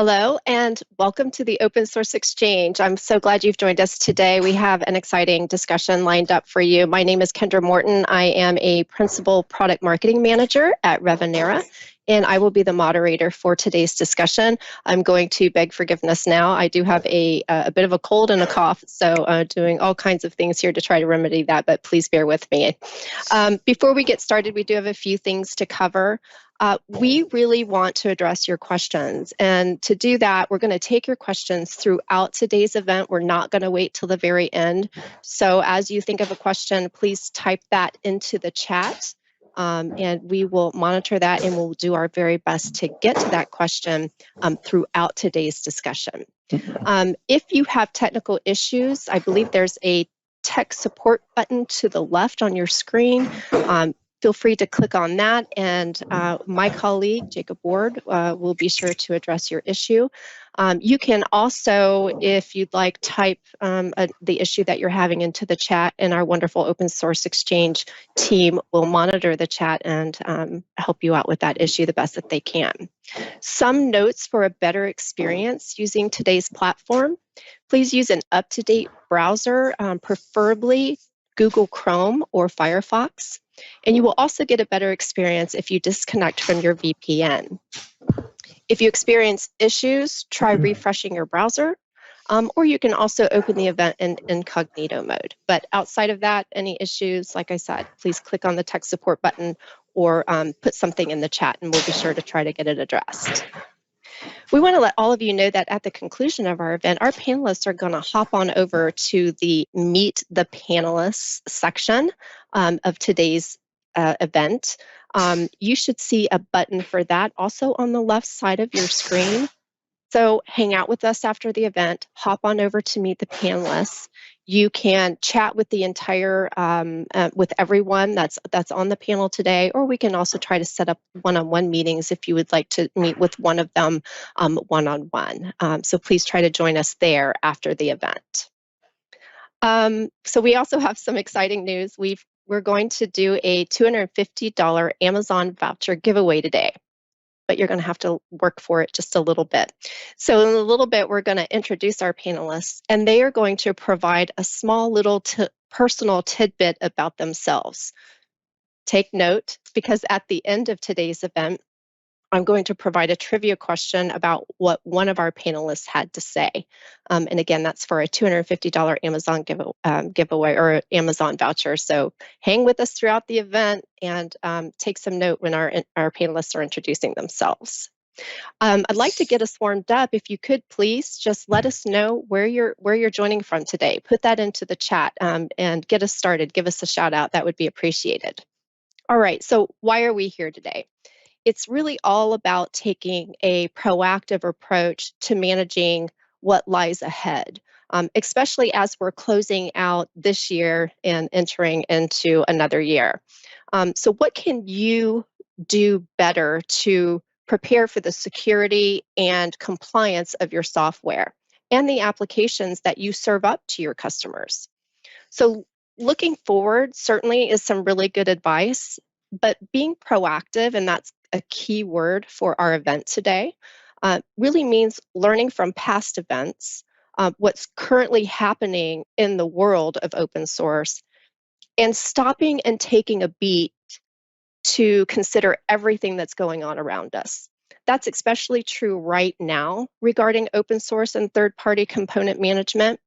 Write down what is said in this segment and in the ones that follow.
Hello and welcome to the Open Source Exchange. I'm so glad you've joined us today. We have an exciting discussion lined up for you. My name is Kendra Morton. I am a Principal Product Marketing Manager at Revenera, and I will be the moderator for today's discussion. I'm going to beg forgiveness now. I do have a bit of a cold and a cough, so doing all kinds of things here to try to remedy that, but please bear with me. Before we get started, we do have a few things to cover. We really want to address your questions, and to do that, we're going to take your questions throughout today's event. We're not going to wait till the very end. So as you think of a question, please type that into the chat, and we will monitor that, and we'll do our very best to get to that question throughout today's discussion. If you have technical issues, I believe there's a tech support button to the left on your screen. Feel free to click on that, and my colleague, Jacob Ward, will be sure to address your issue. You can also, if you'd like, type the issue that you're having into the chat, and our wonderful Open Source Exchange team will monitor the chat and help you out with that issue the best that they can. Some notes for a better experience using today's platform. Please use an up-to-date browser, preferably Google Chrome or Firefox. And you will also get a better experience if you disconnect from your VPN. If you experience issues, try refreshing your browser, or you can also open the event in incognito mode. But outside of that, any issues, like I said, please click on the tech support button or put something in the chat, and we'll be sure to try to get it addressed. We want to let all of you know that at the conclusion of our event, our panelists are going to hop on over to the Meet the Panelists section of today's event. You should see a button for that also on the left side of your screen. So hang out with us after the event, hop on over to Meet the Panelists. You can chat with the entire, with everyone that's on the panel today, or we can also try to set up one-on-one meetings if you would like to meet with one of them one-on-one. So please try to join us there after the event. So we also have some exciting news. We're going to do a $250 Amazon voucher giveaway today, but you're going to have to work for it just a little bit. So in a little bit, we're going to introduce our panelists, and they are going to provide a small little personal tidbit about themselves. Take note, because at the end of today's event, I'm going to provide a trivia question about what one of our panelists had to say. And again, that's for a $250 Amazon giveaway or Amazon voucher. So hang with us throughout the event and take some note when our panelists are introducing themselves. I'd like to get us warmed up. If you could please just let us know where you're joining from today. Put that into the chat and get us started. Give us a shout out. That would be appreciated. All right, so why are we here today? It's really all about taking a proactive approach to managing what lies ahead, especially as we're closing out this year and entering into another year. So what can you do better to prepare for the security and compliance of your software and the applications that you serve up to your customers? So looking forward certainly is some really good advice, but being proactive, and that's a key word for our event today, really means learning from past events, what's currently happening in the world of open source, and stopping and taking a beat to consider everything that's going on around us. That's especially true right now regarding open source and third-party component management.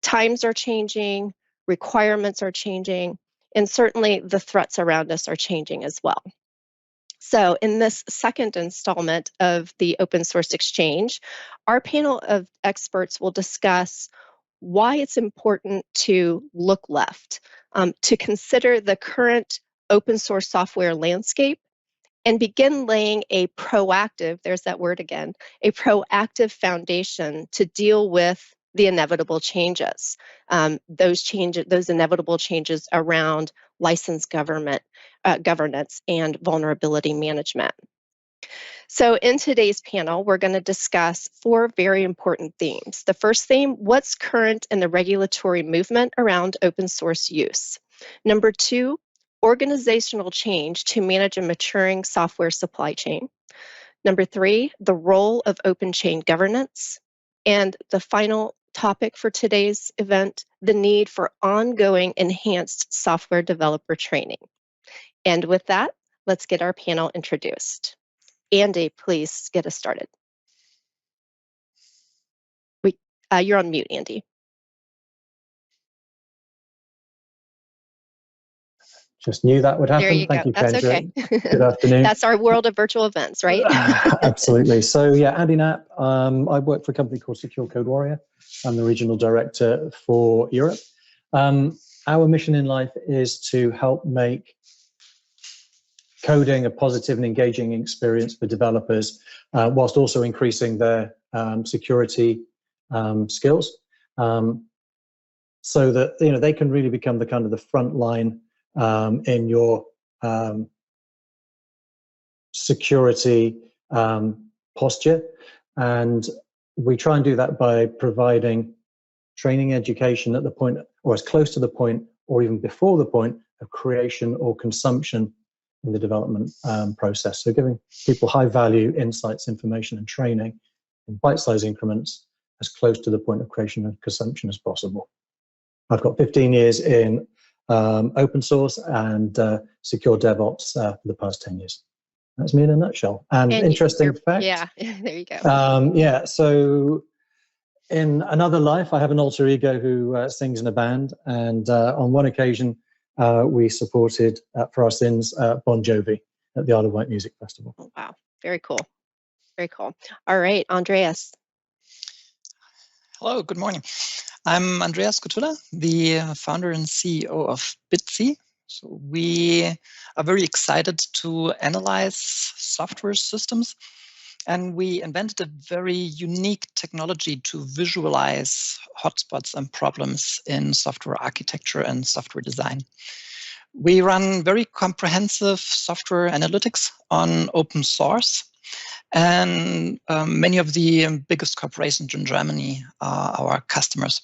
Times are changing, requirements are changing, and certainly the threats around us are changing as well. So in this second installment of the Open Source Exchange, our panel of experts will discuss why it's important to look left, to consider the current open source software landscape, and begin laying a proactive, there's that word again, a proactive foundation to deal with the inevitable changes, those inevitable changes around license governance and vulnerability management. So in today's panel, we're going to discuss 4 very important themes. The first theme, what's current in the regulatory movement around open source use? Number 2, organizational change to manage a maturing software supply chain. Number 3, the role of OpenChain governance. And the final topic for today's event, the need for ongoing enhanced software developer training. And with that, let's get our panel introduced. Andy, please get us started. You're on mute, Andy. Just knew that would happen. There you Thank go. you, That's Kendra. okay. Good afternoon. That's our world of virtual events, right? Absolutely. So yeah, Andy Knapp. I work for a company called Secure Code Warrior. I'm the regional director for Europe. Our mission in life is to help make coding a positive and engaging experience for developers, whilst also increasing their security skills, so that they can really become the kind of the front line in your security posture. And we try and do that by providing training education at the point, or as close to the point, or even before the point of creation or consumption in the development process. So giving people high value insights, information, and training in bite-sized increments as close to the point of creation and consumption as possible. I've got 15 years in open source and secure DevOps for the past 10 years. That's me in a nutshell. And interesting fact. Yeah, there you go. Yeah, so in another life, I have an alter ego who sings in a band. And on one occasion, we supported, for our sins, Bon Jovi at the Isle of Wight Music Festival. Oh, wow, very cool. Very cool. All right, Andreas. Hello, good morning. I'm Andreas Kotula, the founder and CEO of Bitsy. So we are very excited to analyze software systems, and we invented a very unique technology to visualize hotspots and problems in software architecture and software design. We run very comprehensive software analytics on open source, and many of the biggest corporations in Germany are our customers.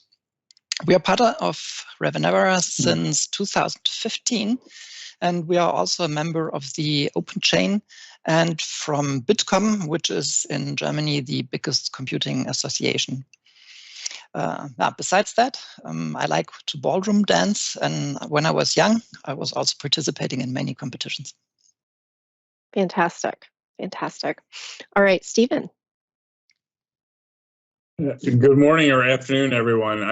We are part of Revenera since 2015, and we are also a member of the OpenChain and from Bitkom, which is in Germany the biggest computing association. Besides that, I like to ballroom dance, and when I was young, I was also participating in many competitions. Fantastic, fantastic. All right, Steven. Good morning or afternoon, everyone.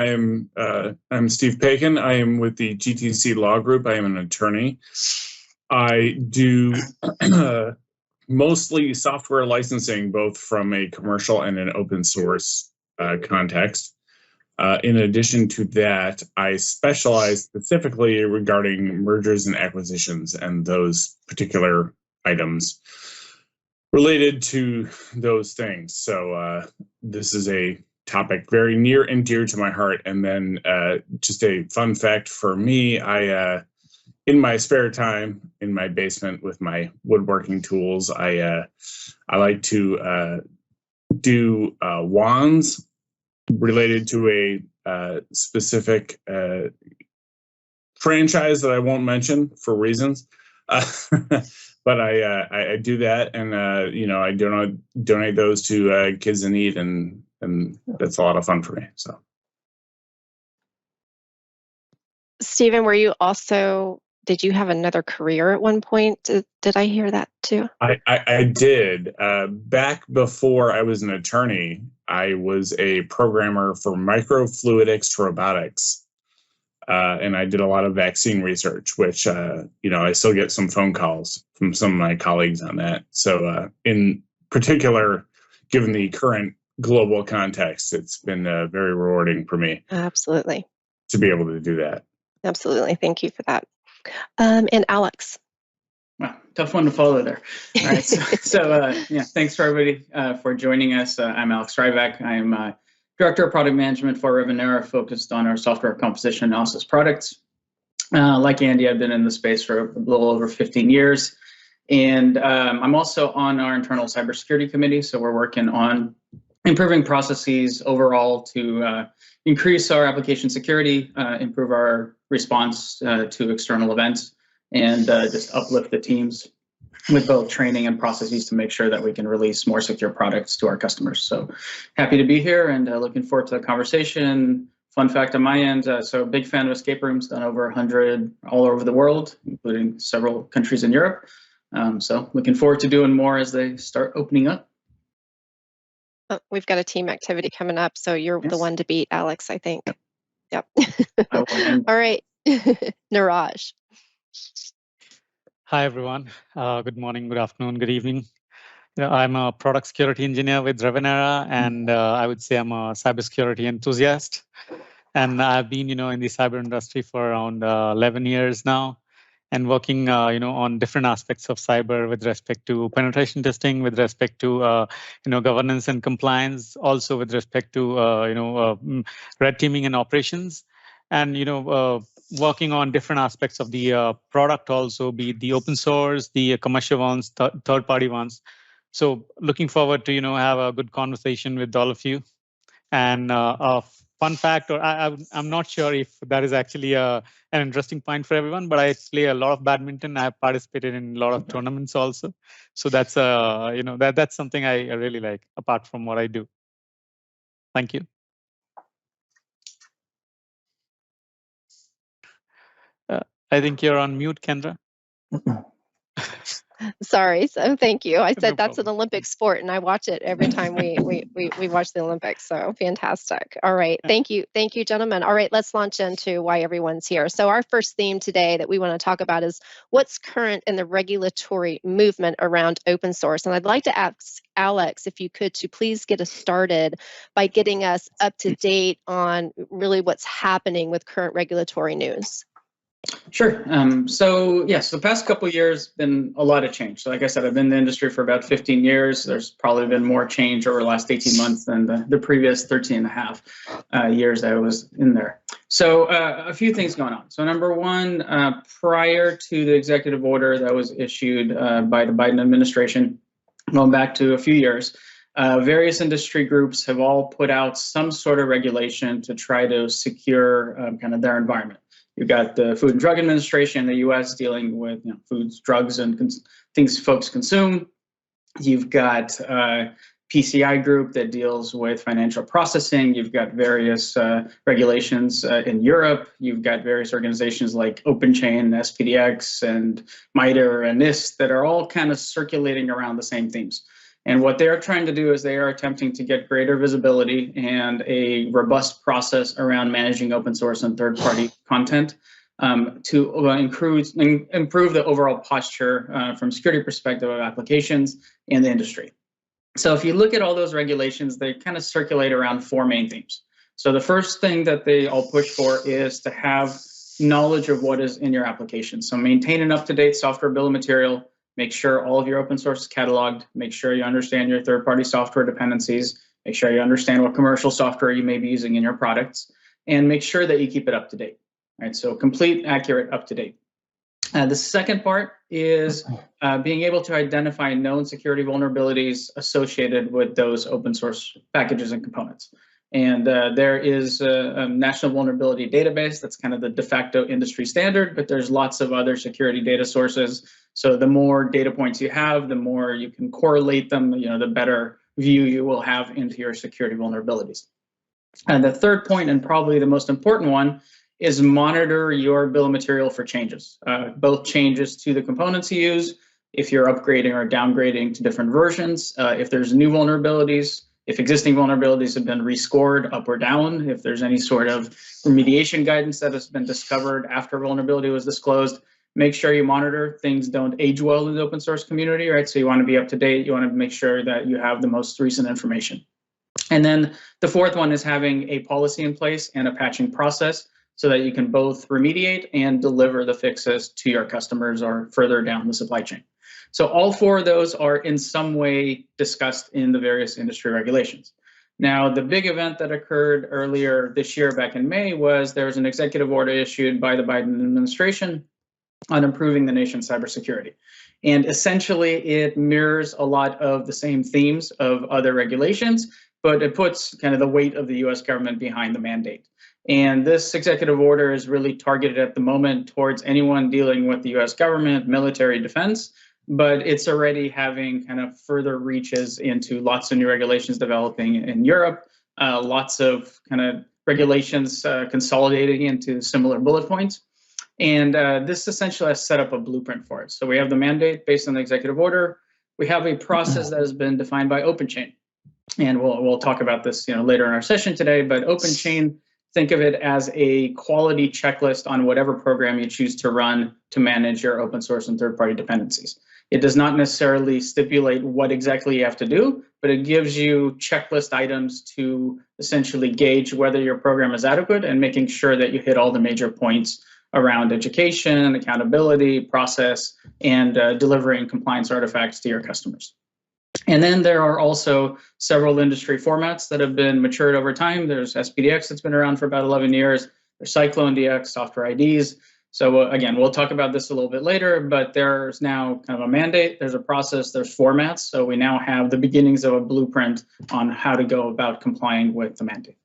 I'm Steve Pagan. I am with the GTC Law Group. I am an attorney. I do mostly software licensing, both from a commercial and an open source context. In addition to that, I specialize specifically regarding mergers and acquisitions and those particular items related to those things. So this is a topic very near and dear to my heart. And then just a fun fact for me, I in my spare time in my basement with my woodworking tools, I like to do wands related to a specific franchise that I won't mention for reasons. But I do that, and I donate those to kids in need, and that's a lot of fun for me. So, Steven, did you have another career at one point? Did I hear that too? I did. Back before I was an attorney, I was a programmer for microfluidics robotics. And I did a lot of vaccine research, which, I still get some phone calls from some of my colleagues on that. So in particular, given the current global context, it's been very rewarding for me. Absolutely. To be able to do that. Absolutely. Thank you for that. And Alex. Wow, tough one to follow there. All right. Thanks for everybody for joining us. I'm Alex Ryback. I am Director of Product Management for Revenera, focused on our software composition analysis products. Like Andy, I've been in the space for a little over 15 years. And I'm also on our internal cybersecurity committee. So we're working on improving processes overall to increase our application security, improve our response to external events, and just uplift the teams with both training and processes to make sure that we can release more secure products to our customers. So happy to be here and looking forward to the conversation. Fun fact on my end, so big fan of escape rooms, done over 100 all over the world, including several countries in Europe. So looking forward to doing more as they start opening up. We've got a team activity coming up, so you're the one to beat, Alex, I think. Yep. All right, Niraj. Hi, everyone. Good morning, good afternoon, good evening. I'm a product security engineer with Revenera, and I would say I'm a cybersecurity enthusiast. And I've been, in the cyber industry for around 11 years now, and working, on different aspects of cyber with respect to penetration testing, with respect to, governance and compliance, also with respect to, red teaming and operations, and working on different aspects of the product, also be it the open source, the commercial ones, third-party ones. So looking forward to have a good conversation with all of you. And a fun fact, or I'm not sure if that is actually an interesting point for everyone, but I play a lot of badminton. I have participated in a lot of tournaments also. So that's that's something I really like apart from what I do. Thank you. I think you're on mute, Kendra. Sorry, so thank you. I said No that's an problem. Olympic sport, and I watch it every time we watch the Olympics. So fantastic. All right, thank you, gentlemen. All right, let's launch into why everyone's here. So our first theme today that we want to talk about is what's current in the regulatory movement around open source. And I'd like to ask Alex if you could to please get us started by getting us up to date on really what's happening with current regulatory news. Sure. So yes, the past couple of years been a lot of change. So like I said, I've been in the industry for about 15 years. There's probably been more change over the last 18 months than the previous 13 and a half years that I was in there. So a few things going on. So number one, prior to the executive order that was issued by the Biden administration, going back to a few years, various industry groups have all put out some sort of regulation to try to secure kind of their environment. You've got the Food and Drug Administration in the U.S. dealing with foods, drugs, and things folks consume. You've got PCI group that deals with financial processing. You've got various regulations in Europe. You've got various organizations like OpenChain, SPDX, and MITRE and NIST that are all kind of circulating around the same themes. And what they're trying to do is they are attempting to get greater visibility and a robust process around managing open source and third-party content to improve the overall posture from security perspective of applications in the industry. So if you look at all those regulations, they kind of circulate around four main themes. So the first thing that they all push for is to have knowledge of what is in your application. So maintain an up-to-date software bill of material. Make sure all of your open source is cataloged. Make sure you understand your third-party software dependencies. Make sure you understand what commercial software you may be using in your products, and make sure that you keep it up to date. Right, so complete, accurate, up to date. The second part is being able to identify known security vulnerabilities associated with those open source packages and components. And there is a national vulnerability database that's kind of the de facto industry standard, but there's lots of other security data sources. So the more data points you have, the more you can correlate them, the better view you will have into your security vulnerabilities. And the third point, and probably the most important one, is monitor your bill of material for changes, both changes to the components you use, if you're upgrading or downgrading to different versions, if there's new vulnerabilities, if existing vulnerabilities have been rescored up or down, if there's any sort of remediation guidance that has been discovered after a vulnerability was disclosed, make sure you monitor. Things don't age well in the open source community, right? So you want to be up to date. You want to make sure that you have the most recent information. And then the fourth one is having a policy in place and a patching process so that you can both remediate and deliver the fixes to your customers or further down the supply chain. So all four of those are in some way discussed in the various industry regulations. Now, the big event that occurred earlier this year, back in May, was there was an executive order issued by the Biden administration on improving the nation's cybersecurity. And essentially, it mirrors a lot of the same themes of other regulations, but it puts kind of the weight of the US government behind the mandate. And this executive order is really targeted at the moment towards anyone dealing with the US government, military, defense, but it's already having kind of further reaches into lots of new regulations developing in Europe, lots of kind of regulations consolidating into similar bullet points. And this essentially has set up a blueprint for it. So we have the mandate based on the executive order. We have a process that has been defined by OpenChain. And we'll talk about this later in our session today, but OpenChain, think of it as a quality checklist on whatever program you choose to run to manage your open source and third-party dependencies. It does not necessarily stipulate what exactly you have to do, but it gives you checklist items to essentially gauge whether your program is adequate and making sure that you hit all the major points around education, accountability, process, and delivering compliance artifacts to your customers. And then there are also several industry formats that have been matured over time. There's SPDX that's been around for about 11 years. There's Cyclone DX, software IDs. So again, we'll talk about this a little bit later, but there's now kind of a mandate, there's a process, there's formats. So we now have the beginnings of a blueprint on how to go about complying with the mandate.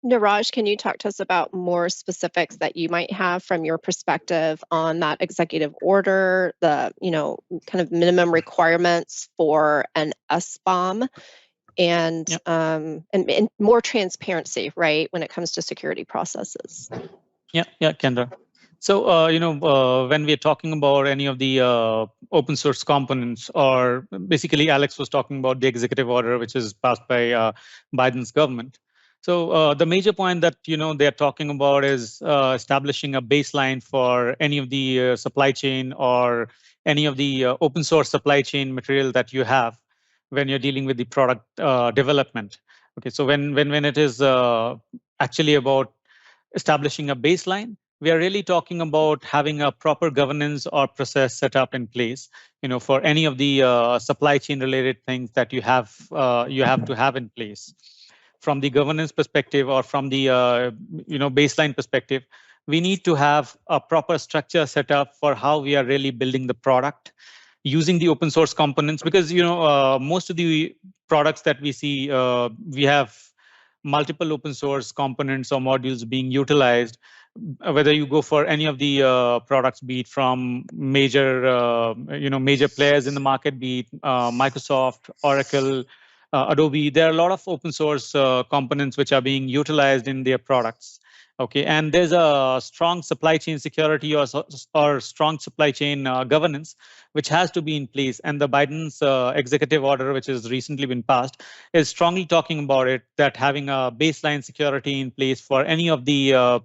Niraj, can you talk to us about more specifics that you might have from your perspective on that executive order, the kind of minimum requirements for an SBOM, and more transparency, right, when it comes to security processes? Yeah, Kendra. So when we're talking about any of the open source components, or basically Alex was talking about the executive order, which is passed by Biden's government. So the major point that they're talking about is establishing a baseline for any of the supply chain or any of the open source supply chain material that you have when you're dealing with the product development. Okay, so when it is actually about establishing a baseline, we are really talking about having a proper governance or process set up in place, for any of the supply chain related things that you have to have in place. From the governance perspective or from the baseline perspective, we need to have a proper structure set up for how we are really building the product using the open source components, because most of the products that we see, we have multiple open source components or modules being utilized, whether you go for any of the products, be it from major players in the market, be it Microsoft, Oracle, Adobe. There are a lot of open source components which are being utilized in their products. Okay, and there's a strong supply chain security or strong supply chain governance, which has to be in place. And the Biden's executive order, which has recently been passed, is strongly talking about it, that having a baseline security in place for any of the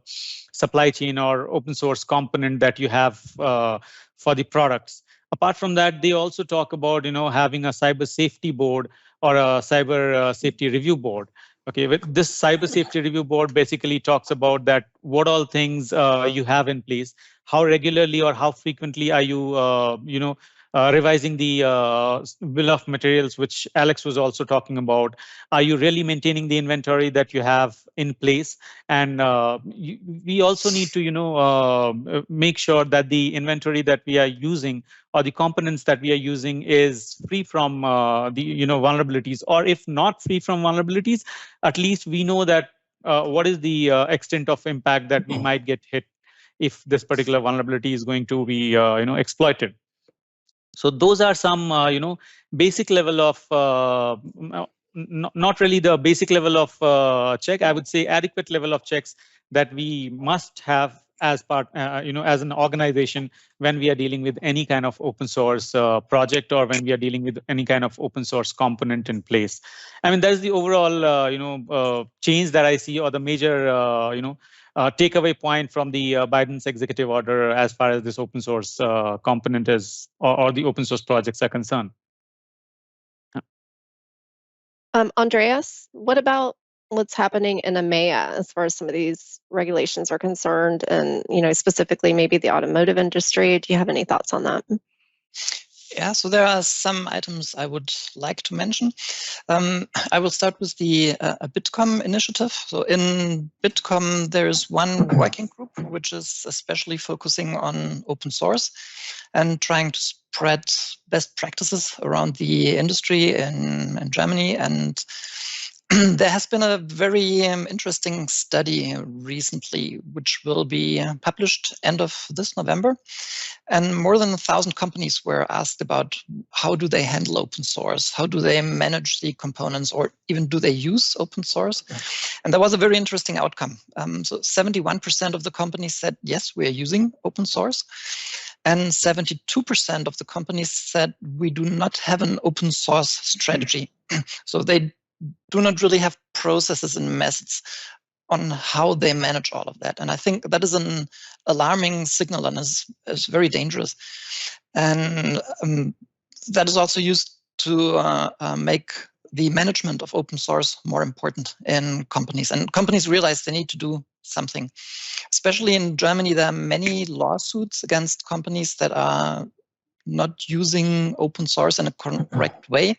supply chain or open source component that you have for the products. Apart from that, they also talk about having a cyber safety board or a cyber safety review board. Okay, with this cyber safety review board basically talks about that what all things you have in place, how regularly or how frequently are you revising the bill of materials, which Alex was also talking about. Are you really maintaining the inventory that you have in place? And we also need to make sure that the inventory that we are using or the components that we are using is free from the vulnerabilities, or if not free from vulnerabilities, at least we know that what is the extent of impact that we might get hit if this particular vulnerability is going to be exploited. So those are some basic level of not really the basic level of check, I would say adequate level of checks that we must have as part as an organization when we are dealing with any kind of open source project, or when we are dealing with any kind of open source component in place. I mean, that's the overall change that I see, or the major takeaway point from the Biden's executive order as far as this open source component is, or the open source projects are concerned. Andreas, what about what's happening in EMEA as far as some of these regulations are concerned, and specifically maybe the automotive industry? Do you have any thoughts on that? Yeah, so there are some items I would like to mention. I will start with the Bitkom initiative. So in Bitkom, there is one working group which is especially focusing on open source and trying to spread best practices around the industry in Germany. And there has been a very interesting study recently, which will be published end of this November. And more than 1,000 companies were asked about how do they handle open source? How do they manage the components, or even do they use open source? And there was a very interesting outcome. So 71% of the companies said, yes, we are using open source. And 72% of the companies said, we do not have an open source strategy. So they do not really have processes and methods on how they manage all of that. And I think that is an alarming signal and is very dangerous. And that is also used to make the management of open source more important in companies. And companies realize they need to do something. Especially in Germany, there are many lawsuits against companies that are not using open source in a correct way.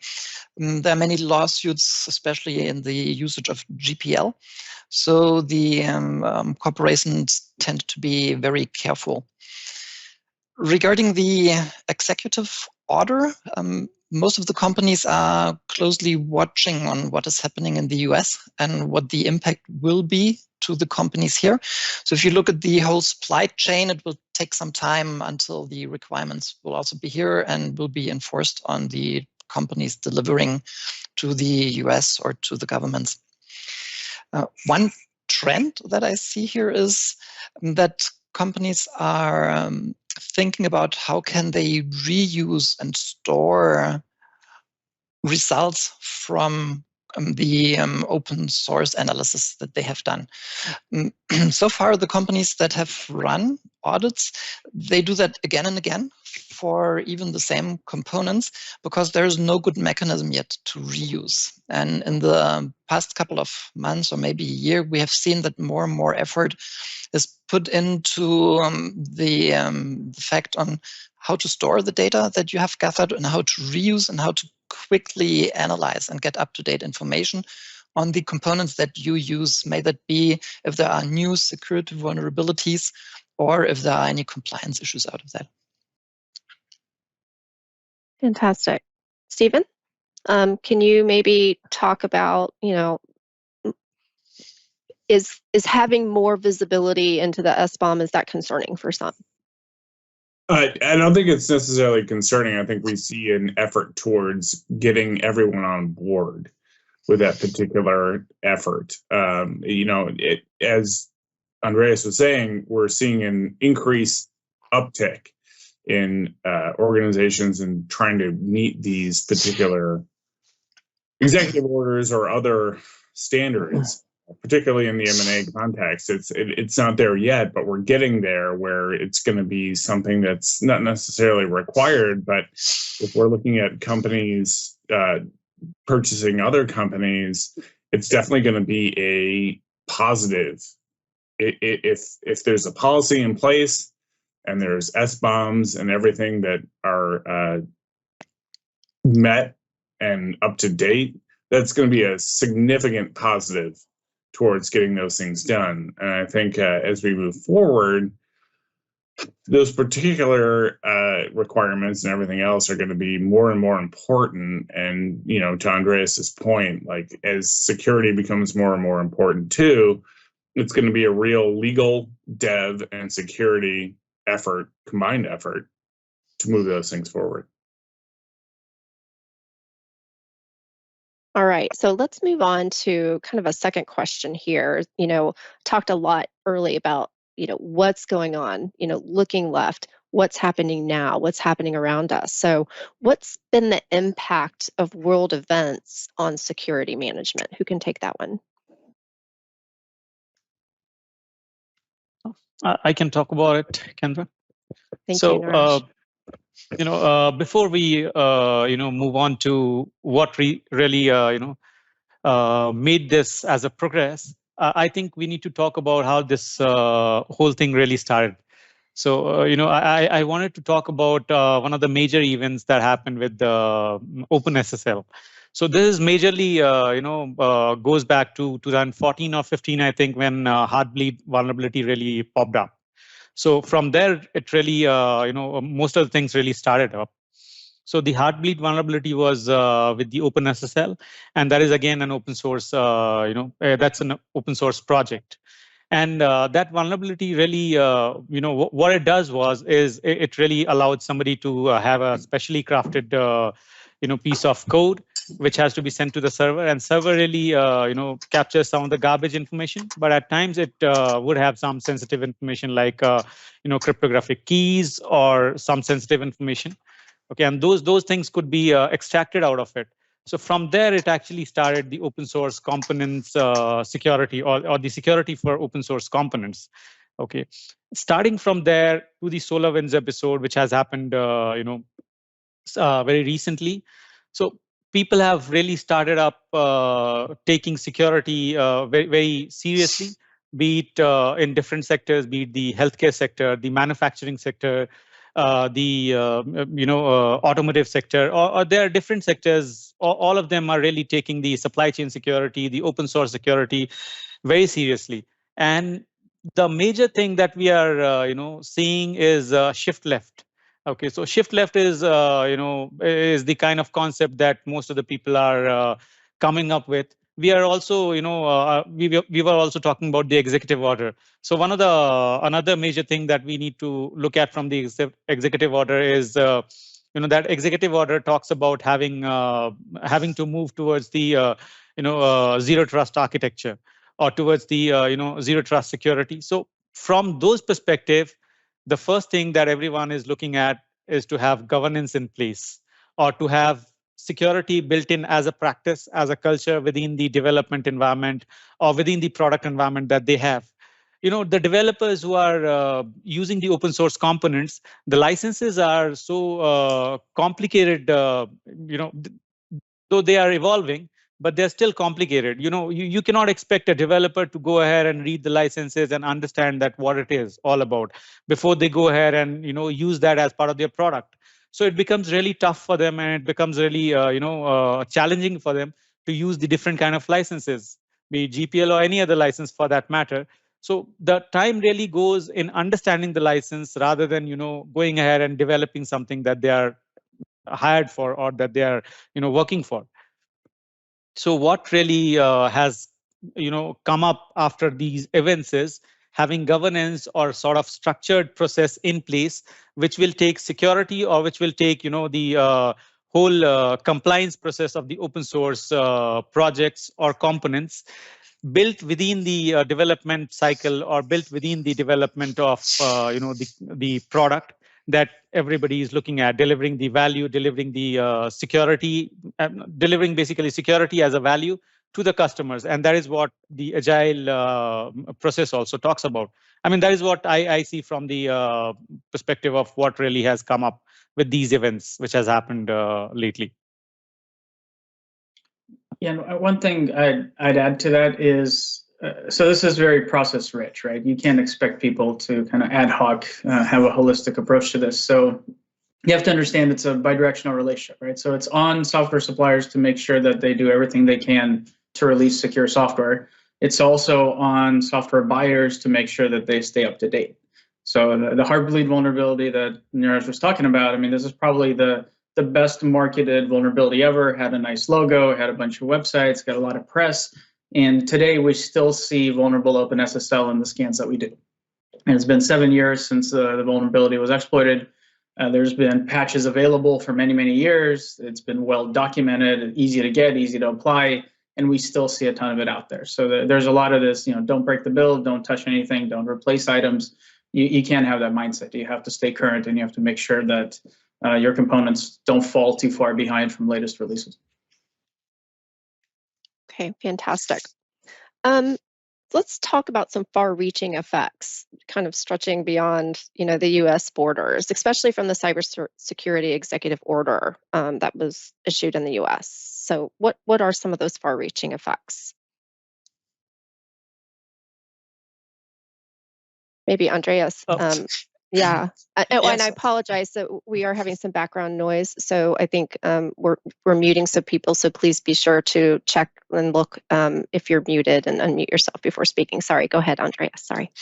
There are many lawsuits, especially in the usage of GPL. So the corporations tend to be very careful. Regarding the executive order, most of the companies are closely watching on what is happening in the US and what the impact will be to the companies here. So if you look at the whole supply chain, it will take some time until the requirements will also be here and will be enforced on the companies delivering to the US or to the governments. One trend that I see here is that companies are thinking about how can they reuse and store results from the open source analysis that they have done. So far, the companies that have run audits, they do that again and again for even the same components because there is no good mechanism yet to reuse. And in the past couple of months or maybe a year, we have seen that more and more effort is put into the fact on how to store the data that you have gathered and how to reuse and how to quickly analyze and get up-to-date information on the components that you use. May that be if there are new security vulnerabilities or if there are any compliance issues out of that. Fantastic. Steven, can you maybe talk about, is having more visibility into the SBOM, is that concerning for some? I don't think it's necessarily concerning. I think we see an effort towards getting everyone on board with that particular effort. As Andreas was saying, we're seeing an increased uptick in organizations and trying to meet these particular executive orders or other standards. Particularly in the M&A context, it's not there yet, but we're getting there where it's going to be something that's not necessarily required. But if we're looking at companies purchasing other companies, it's definitely going to be a positive. If there's a policy in place and there's SBOMs and everything that are met and up to date, that's going to be a significant positive towards getting those things done. And I think as we move forward, those particular requirements and everything else are going to be more and more important. And, to Andreas's point, like as security becomes more and more important too, it's going to be a real legal, dev, and security effort, combined effort to move those things forward. All right, so let's move on to kind of a second question here. Talked a lot early about, what's going on, looking left, what's happening now, what's happening around us. So what's been the impact of world events on security management? Who can take that one? I can talk about it, Kendra. Thank you, Naresh. Before we move on to what really made this as a progress, I think we need to talk about how this whole thing really started. So I wanted to talk about one of the major events that happened with the OpenSSL. So this is majorly goes back to 2014 or 15, I think, when Heartbleed vulnerability really popped up. So from there, it really, most of the things really started up. So the Heartbleed vulnerability was with the OpenSSL, and that is again an open source, that's an open source project. And that vulnerability really, what it does is it really allowed somebody to have a specially crafted, piece of code which has to be sent to the server, and server really, captures some of the garbage information. But at times it would have some sensitive information like, cryptographic keys or some sensitive information. Okay, and those things could be extracted out of it. So from there, it actually started the open source components security, or the security for open source components. Okay, starting from there to the SolarWinds episode, which has happened, very recently. So people have really started up taking security very, very seriously, be it in different sectors, be it the healthcare sector, the manufacturing sector, the automotive sector, or there are different sectors. All of them are really taking the supply chain security, the open source security very seriously. And the major thing that we are seeing is shift left. Okay, so shift left is is the kind of concept that most of the people are coming up with. We are also, we were also talking about the executive order. So one of the another major thing that we need to look at from the executive order is, that executive order talks about having to move towards the zero trust architecture, or towards the zero trust security. So from those perspective, the first thing that everyone is looking at is to have governance in place, or to have security built in as a practice, as a culture within the development environment or within the product environment that they have. The developers who are using the open source components, the licenses are so complicated, though they are evolving, but they're still complicated. You cannot expect a developer to go ahead and read the licenses and understand that what it is all about before they go ahead and use that as part of their product. So it becomes really tough for them, and it becomes really challenging for them to use the different kind of licenses, be it GPL or any other license for that matter. So the time really goes in understanding the license rather than going ahead and developing something that they are hired for, or that they are working for. So what really has come up after these events is having governance or sort of structured process in place, which will take security, or which will take the whole compliance process of the open source projects or components, built within the development cycle, or built within the development of the product that everybody is looking at, delivering the value, delivering the security, delivering basically security as a value to the customers. And that is what the agile process also talks about. I mean, that is what I see from the perspective of what really has come up with these events, which has happened lately. Yeah, one thing I'd add to that is, so this is very process rich, right? You can't expect people to kind of ad hoc have a holistic approach to this. So you have to understand it's a bidirectional relationship, right? So it's on software suppliers to make sure that they do everything they can to release secure software. It's also on software buyers to make sure that they stay up to date. So the Heartbleed vulnerability that Neeraj was talking about, I mean, this is probably the best marketed vulnerability ever, had a nice logo, had a bunch of websites, got a lot of press. And today we still see vulnerable OpenSSL in the scans that we do. And it's been 7 years since the vulnerability was exploited. There's been patches available for many, many years. It's been well documented, easy to get, easy to apply, and we still see a ton of it out there. So there's a lot of this, don't break the build, don't touch anything, don't replace items. You can't have that mindset. You have to stay current, and you have to make sure that your components don't fall too far behind from latest releases. Okay, fantastic. Let's talk about some far-reaching effects, kind of stretching beyond, the U.S. borders, especially from the cybersecurity executive order that was issued in the U.S. So, what are some of those far-reaching effects? Maybe Andreas. Yeah, and I apologize that we are having some background noise. So I think we're muting some people. So please be sure to check and look if you're muted, and unmute yourself before speaking. Sorry, go ahead, Andreas. Sorry.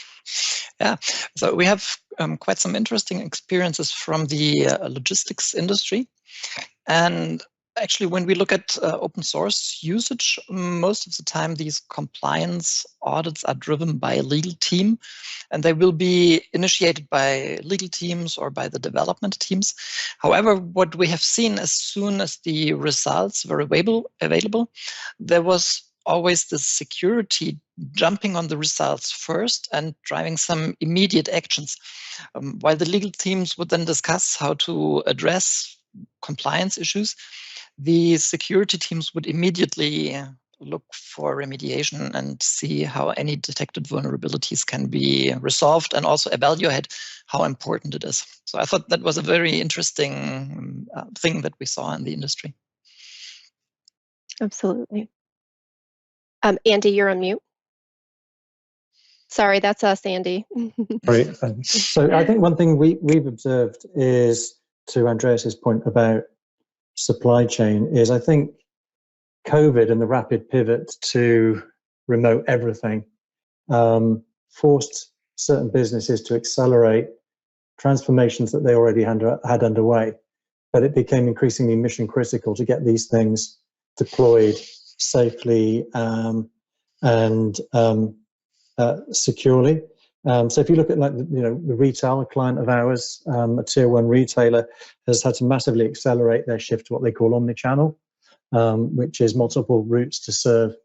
Yeah, so we have quite some interesting experiences from the logistics industry. And actually, when we look at open source usage, most of the time these compliance audits are driven by a legal team, and they will be initiated by legal teams or by the development teams. However, what we have seen as soon as the results were available, there was always the security jumping on the results first and driving some immediate actions, while the legal teams would then discuss how to address compliance issues. The security teams would immediately look for remediation and see how any detected vulnerabilities can be resolved, and also evaluate how important it is. So I thought that was a very interesting thing that we saw in the industry. Absolutely. Andy, you're on mute. Sorry, that's us, Andy. Right. So I think one thing we've observed is, to Andreas's point about supply chain, is I think COVID and the rapid pivot to remote everything forced certain businesses to accelerate transformations that they already had underway. But it became increasingly mission critical to get these things deployed safely and securely. So if you look at, like, the retail, a client of ours, a tier 1 retailer, has had to massively accelerate their shift to what they call omnichannel, which is multiple routes to serve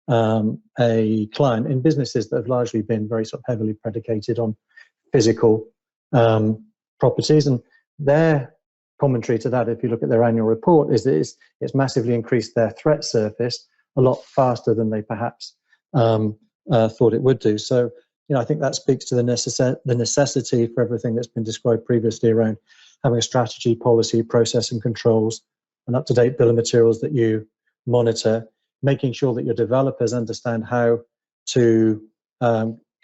a client in businesses that have largely been very sort of heavily predicated on physical properties. And their commentary to that, if you look at their annual report, is that it's massively increased their threat surface a lot faster than they perhaps thought it would do. So, I think that speaks to the necessity for everything that's been described previously around having a strategy, policy, process, and controls, an up-to-date bill of materials that you monitor, making sure that your developers understand how to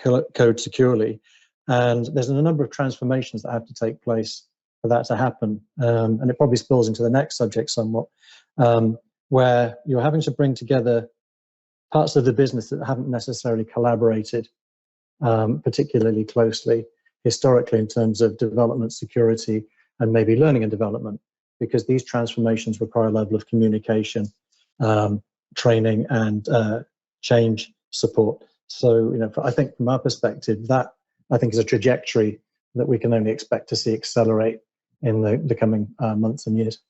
code securely. And there's a number of transformations that have to take place for that to happen. And it probably spills into the next subject somewhat, where you're having to bring together parts of the business that haven't necessarily collaborated particularly closely historically in terms of development, security, and maybe learning and development, because these transformations require a level of communication, training, and change support. So, I think from our perspective, that I think is a trajectory that we can only expect to see accelerate in the coming months and years.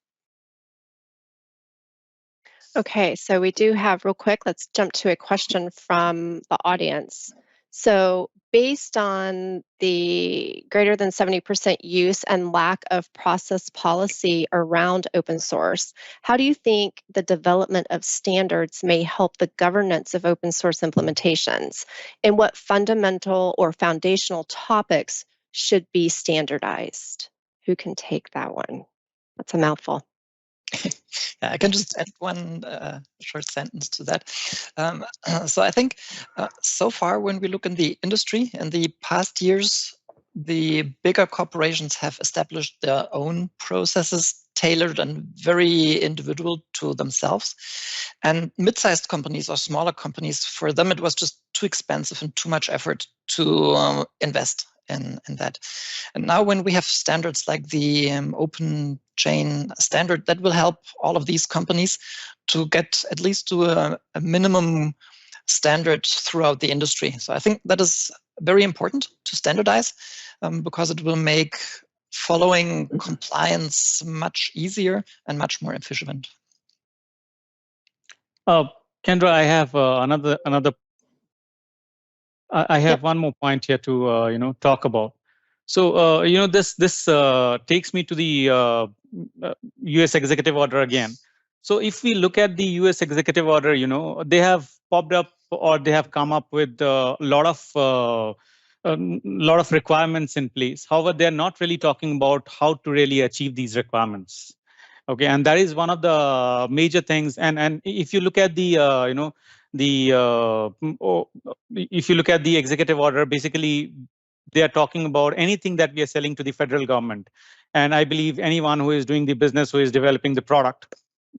Okay, so we do have, real quick, let's jump to a question from the audience. So based on the greater than 70% use and lack of process policy around open source, how do you think the development of standards may help the governance of open source implementations? And what fundamental or foundational topics should be standardized? Who can take that one? That's a mouthful. I can just add one short sentence to that. So I think so far, when we look in the industry, in the past years, the bigger corporations have established their own processes tailored and very individual to themselves. And mid-sized companies or smaller companies, for them, it was just too expensive and too much effort to invest in that. And now when we have standards like the OpenChain standard, that will help all of these companies to get at least to a minimum standard throughout the industry. So I think that is very important to standardize because it will make following compliance much easier and much more efficient. Kendra, I have another. I have one more point here to talk about. So this takes me to the U.S. executive order again. So if we look at the U.S. executive order, they have popped up, or they have come up with a lot of requirements in place. However, they're not really talking about how to really achieve these requirements. Okay, and that is one of the major things. And if you look at the if you look at the executive order, basically they are talking about anything that we are selling to the federal government. And I believe anyone who is doing the business, who is developing the product,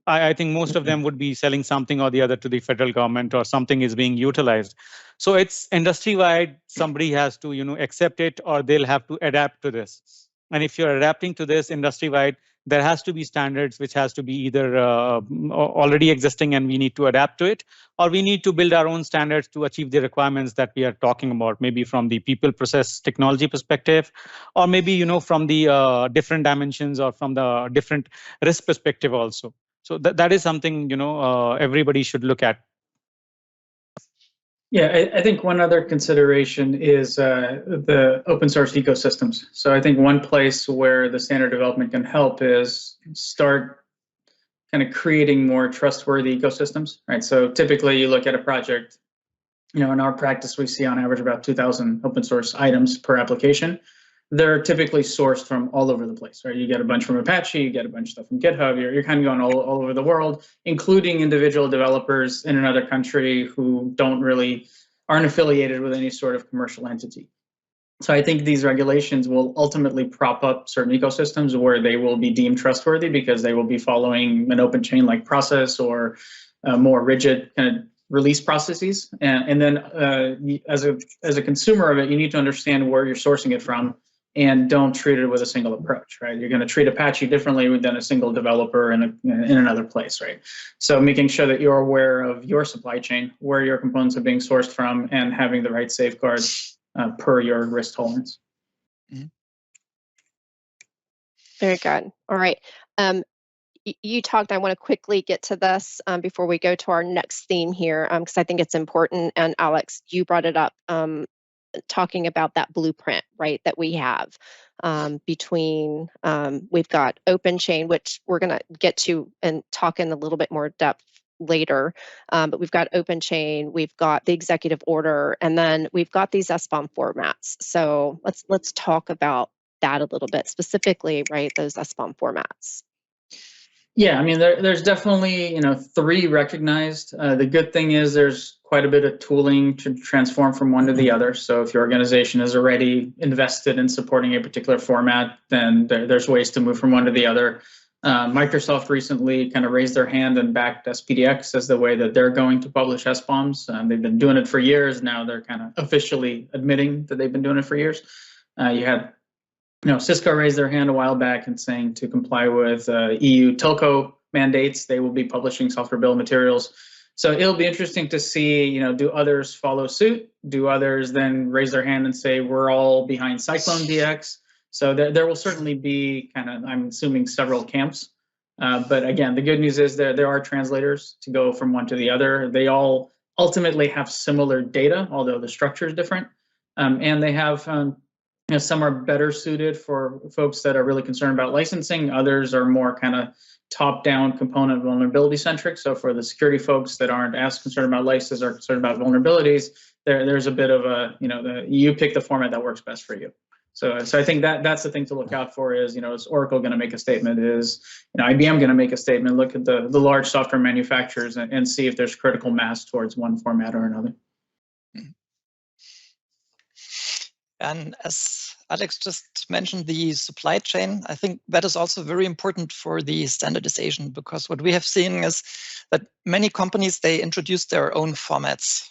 I think most of them would be selling something or the other to the federal government, or something is being utilized. So it's industry-wide. Somebody has to accept it, or they'll have to adapt to this. And if you're adapting to this industry-wide, there has to be standards which has to be either already existing and we need to adapt to it, or we need to build our own standards to achieve the requirements that we are talking about, maybe from the people, process, technology perspective, or maybe from the different dimensions or from the different risk perspective also. So that is something everybody should look at. Yeah, I think one other consideration is the open source ecosystems. So I think one place where the standard development can help is start kind of creating more trustworthy ecosystems, right? So typically you look at a project, in our practice, we see on average about 2,000 open source items per application. They're typically sourced from all over the place, right? You get a bunch from Apache, you get a bunch of stuff from GitHub, you're kind of going all over the world, including individual developers in another country who aren't affiliated with any sort of commercial entity. So I think these regulations will ultimately prop up certain ecosystems where they will be deemed trustworthy because they will be following an open chain like process or more rigid kind of release processes. And then as a consumer of it, you need to understand where you're sourcing it from and don't treat it with a single approach, right? You're going to treat Apache differently than a single developer in another place, right? So making sure that you're aware of your supply chain, where your components are being sourced from, and having the right safeguards per your risk tolerance. Mm-hmm. Very good. All right. You talked, I want to quickly get to this before we go to our next theme here, because I think it's important. And Alex, you brought it up, talking about that blueprint, right, that we have between, we've got OpenChain, which we're going to get to and talk in a little bit more depth later, but we've got OpenChain, we've got the executive order, and then we've got these SBOM formats. So let's talk about that a little bit, specifically, right, those SBOM formats. Yeah, I mean, there's definitely, 3 recognized. The good thing is there's quite a bit of tooling to transform from one to the other. So if your organization is already invested in supporting a particular format, then there's ways to move from one to the other. Microsoft recently kind of raised their hand and backed SPDX as the way that they're going to publish SBOMs. They've been doing it for years. Now they're kind of officially admitting that they've been doing it for years. You had Cisco raised their hand a while back and saying to comply with EU telco mandates, they will be publishing software bill of materials. So it'll be interesting to see, do others follow suit? Do others then raise their hand and say, we're all behind Cyclone DX? So there will certainly be I'm assuming, several camps. But again, the good news is that there are translators to go from one to the other. They all ultimately have similar data, although the structure is different. And they have some are better suited for folks that are really concerned about licensing. Others are more kind of top-down component vulnerability centric. So for the security folks that aren't as concerned about licenses or concerned about vulnerabilities, there's a bit of a, you pick the format that works best for you. So I think that's the thing to look out for is, is Oracle going to make a statement? Is IBM going to make a statement? Look at the large software manufacturers and see if there's critical mass towards one format or another. And as Alex just mentioned, the supply chain, I think that is also very important for the standardization, because what we have seen is that many companies, they introduced their own formats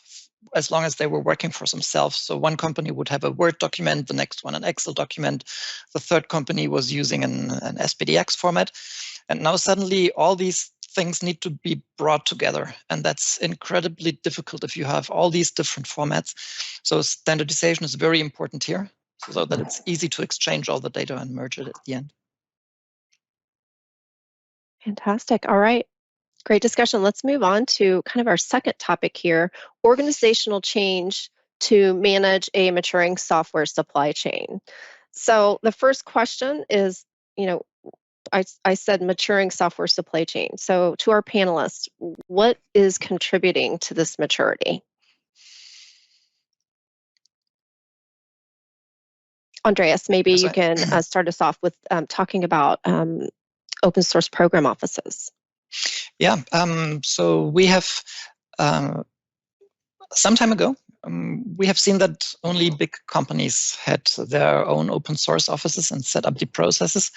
as long as they were working for themselves. So one company would have a Word document, the next one an Excel document, the third company was using an SPDX format. And now suddenly all these things need to be brought together. And that's incredibly difficult if you have all these different formats. So standardization is very important here, so that it's easy to exchange all the data and merge it at the end. Fantastic. All right. Great discussion. Let's move on to kind of our second topic here, organizational change to manage a maturing software supply chain. So the first question is, I said maturing software supply chain. So to our panelists, what is contributing to this maturity? Andreas, maybe you can start us off with talking about open source program offices. Yeah, so we have, some time ago, we have seen that only big companies had their own open source offices and set up the processes.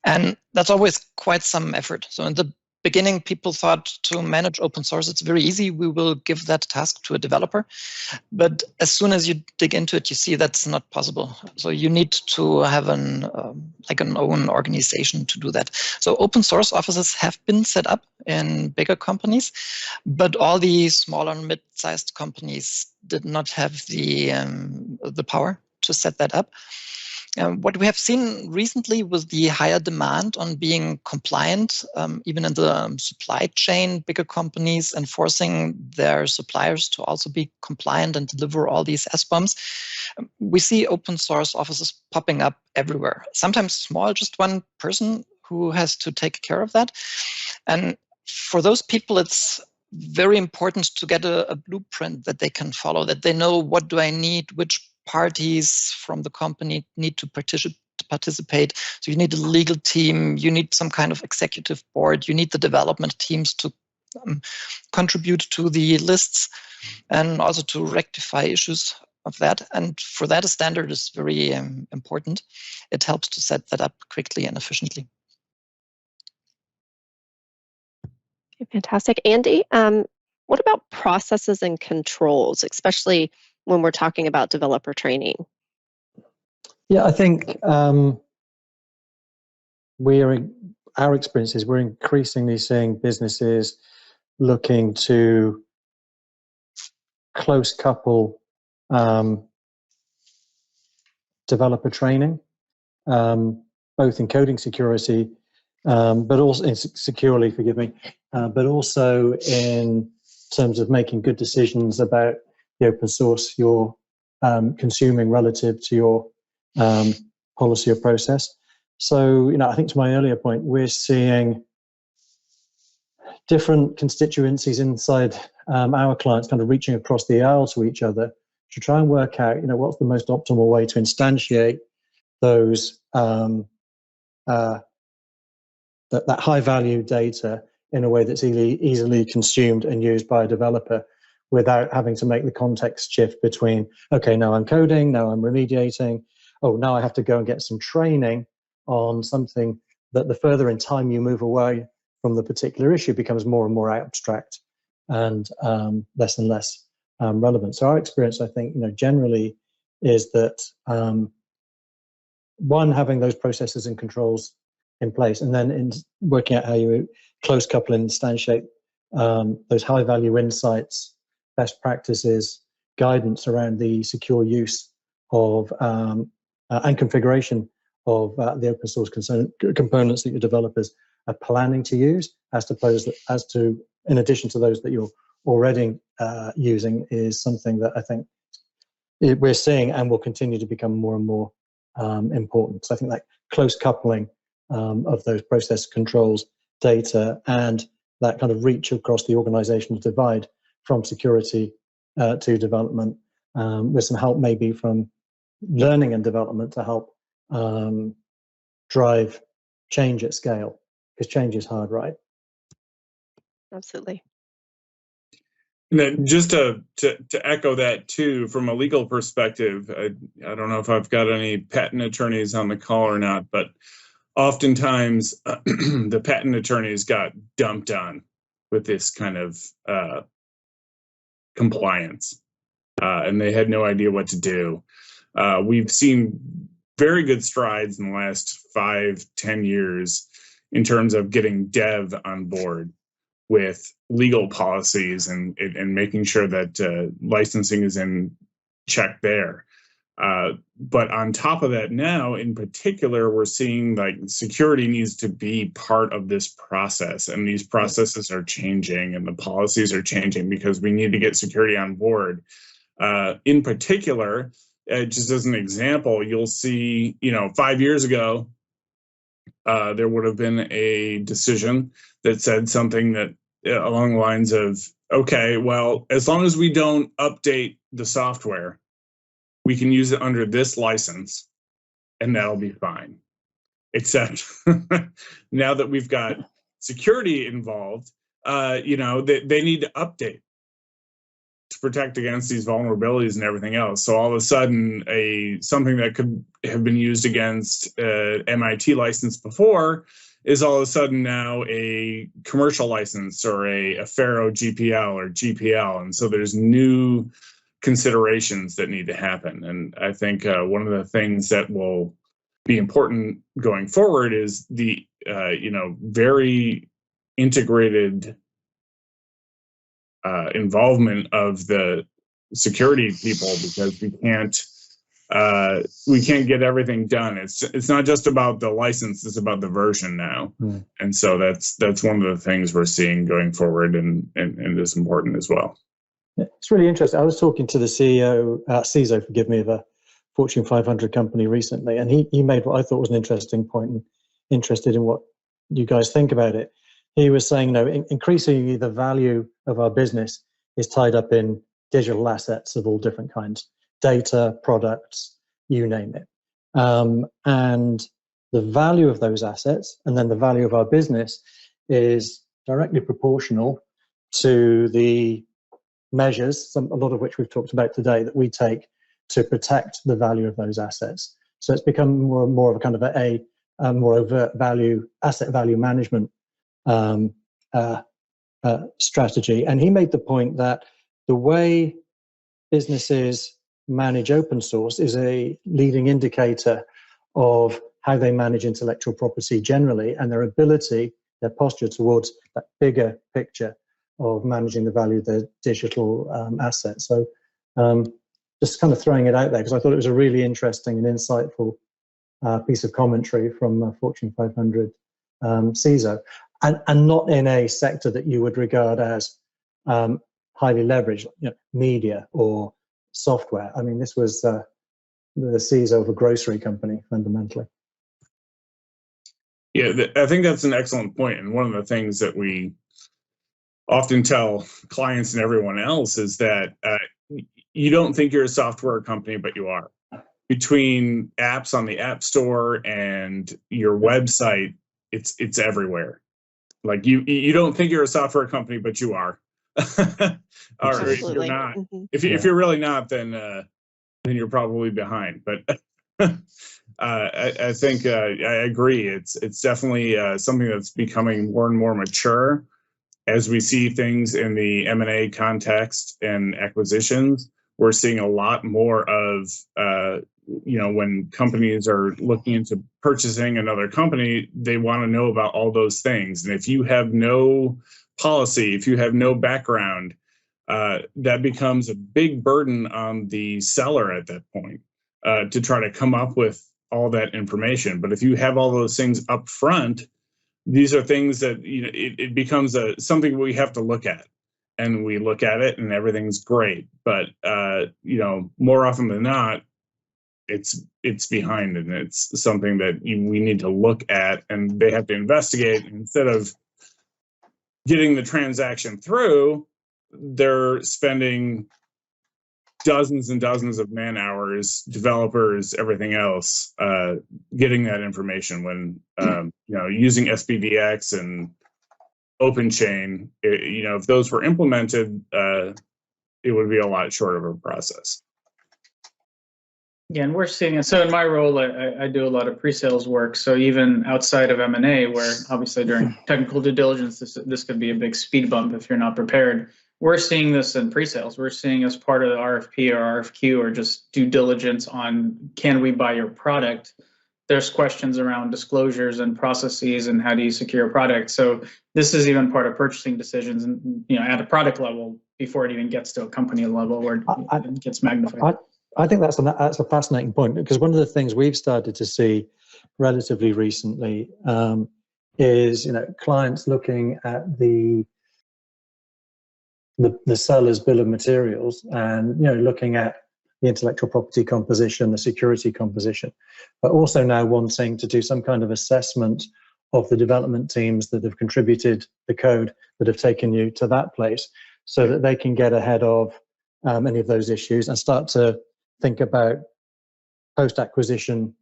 And that's always quite some effort. So in the beginning, people thought to manage open source, it's very easy. We will give that task to a developer. But as soon as you dig into it, you see that's not possible. So you need to have an own organization to do that. So open source offices have been set up in bigger companies, but all the smaller and mid-sized companies did not have the power to set that up. What we have seen recently was the higher demand on being compliant, even in the supply chain, bigger companies enforcing their suppliers to also be compliant and deliver all these SBOMs. We see open source offices popping up everywhere, sometimes small, just one person who has to take care of that. And for those people, it's very important to get a blueprint that they can follow, that they know what do I need, which parties from the company need to participate. So you need a legal team, you need some kind of executive board, you need the development teams to contribute to the lists and also to rectify issues of that. And for that, a standard is very important. It helps to set that up quickly and efficiently. Okay, fantastic. Andy, what about processes and controls, especially when we're talking about developer training? Yeah, I think our experience is we're increasingly seeing businesses looking to close couple developer training, both in coding security, but also in securely, forgive me, but also in terms of making good decisions about the open source you're consuming relative to your policy or process. So, I think to my earlier point, we're seeing different constituencies inside our clients kind of reaching across the aisle to each other to try and work out, what's the most optimal way to instantiate those that high value data in a way that's easily consumed and used by a developer without having to make the context shift between, okay, now I'm coding, now I'm remediating, oh, now I have to go and get some training on something that the further in time you move away from the particular issue becomes more and more abstract and less relevant. So our experience, I think, generally is that one, having those processes and controls in place, and then in working out how you close couple and instantiate those high value insights, best practices, guidance around the secure use of and configuration of the open source components that your developers are planning to use, as to in addition to those that you're already using, is something that I think we're seeing and will continue to become more and more important. So I think that close coupling of those process controls, data, and that kind of reach across the organizational divide from security to development, with some help maybe from learning and development to help drive change at scale, because change is hard, right? Absolutely. And then just to echo that too, from a legal perspective, I don't know if I've got any patent attorneys on the call or not, but oftentimes the patent attorneys got dumped on with this kind of compliance, and they had no idea what to do. We've seen very good strides in the last 5-10 years in terms of getting dev on board with legal policies and making sure that licensing is in check there. But on top of that now, in particular, we're seeing like security needs to be part of this process, and these processes are changing and the policies are changing because we need to get security on board. In particular, just as an example, you'll see, 5 years ago, there would have been a decision that said something that along the lines of, okay, well, as long as we don't update the software, we can use it under this license and that'll be fine. Except now that we've got security involved, they need to update to protect against these vulnerabilities and everything else. So all of a sudden, something that could have been used against MIT license before is all of a sudden now a commercial license or a Faro GPL or GPL. And so there's new considerations that need to happen. And I think one of the things that will be important going forward is the very integrated involvement of the security people, because we can't get everything done. It's not just about the license, it's about the version now. And so that's one of the things we're seeing going forward, and is important as well. It's really interesting. I was talking to the CISO, forgive me, of a Fortune 500 company recently, and he made what I thought was an interesting point, and interested in what you guys think about it. He was saying, increasingly the value of our business is tied up in digital assets of all different kinds, data, products, you name it. And the value of those assets, and then the value of our business, is directly proportional to the measures, a lot of which we've talked about today, that we take to protect the value of those assets. So it's become more of a kind of a more overt asset value management strategy. And he made the point that the way businesses manage open source is a leading indicator of how they manage intellectual property generally, and their ability, their posture towards that bigger picture of managing the value of their digital assets. So just kind of throwing it out there, because I thought it was a really interesting and insightful piece of commentary from Fortune 500 CISO, and not in a sector that you would regard as highly leveraged, media or software. I mean, this was the CISO of a grocery company, fundamentally. Yeah, I think that's an excellent point. And one of the things that we often tell clients and everyone else is that you don't think you're a software company, but you are. Between apps on the App Store and your website, it's everywhere. Like you don't think you're a software company, but you are. Or if you're not. If you're really not, then you're probably behind. But I think I agree. It's definitely something that's becoming more and more mature as we see things in the M&A context and acquisitions. We're seeing a lot more of when companies are looking into purchasing another company, they want to know about all those things. And if you have no policy, if you have no background, that becomes a big burden on the seller at that point to try to come up with all that information. But if you have all those things up front, these are things that it becomes something we have to look at, and we look at it and everything's great. But more often than not, it's behind, and it's something that we need to look at, and they have to investigate. Instead of getting the transaction through, they're spending dozens and dozens of man hours, developers, everything else, getting that information. When using SPDX and OpenChain, if those were implemented, it would be a lot shorter of a process. Yeah, and we're seeing it. So in my role, I do a lot of pre-sales work. So even outside of M&A, where obviously during technical due diligence, this could be a big speed bump if you're not prepared. We're seeing this in pre-sales. We're seeing as part of the RFP or RFQ or just due diligence on, can we buy your product? There's questions around disclosures and processes and how do you secure a product. So this is even part of purchasing decisions, and at a product level before it even gets to a company level where it gets magnified. I think that's a fascinating point, because one of the things we've started to see relatively recently is clients looking at the seller's bill of materials, and looking at the intellectual property composition, the security composition, but also now wanting to do some kind of assessment of the development teams that have contributed the code that have taken you to that place, so that they can get ahead of any of those issues and start to think about post-acquisition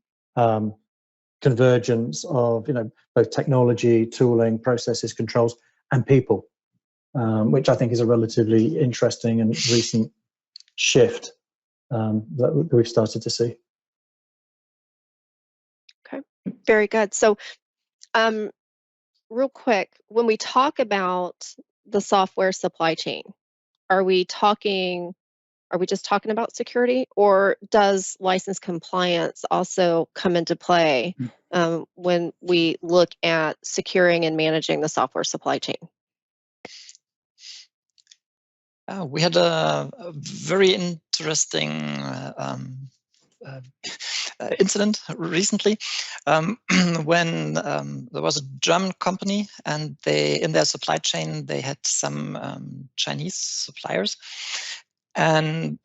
convergence of both technology, tooling, processes, controls, and people, which I think is a relatively interesting and recent shift that we've started to see. Okay, very good. So real quick, when we talk about the software supply chain, are we just talking about security, or does license compliance also come into play when we look at securing and managing the software supply chain? We had a very interesting incident recently when there was a German company, and in their supply chain they had some Chinese suppliers, and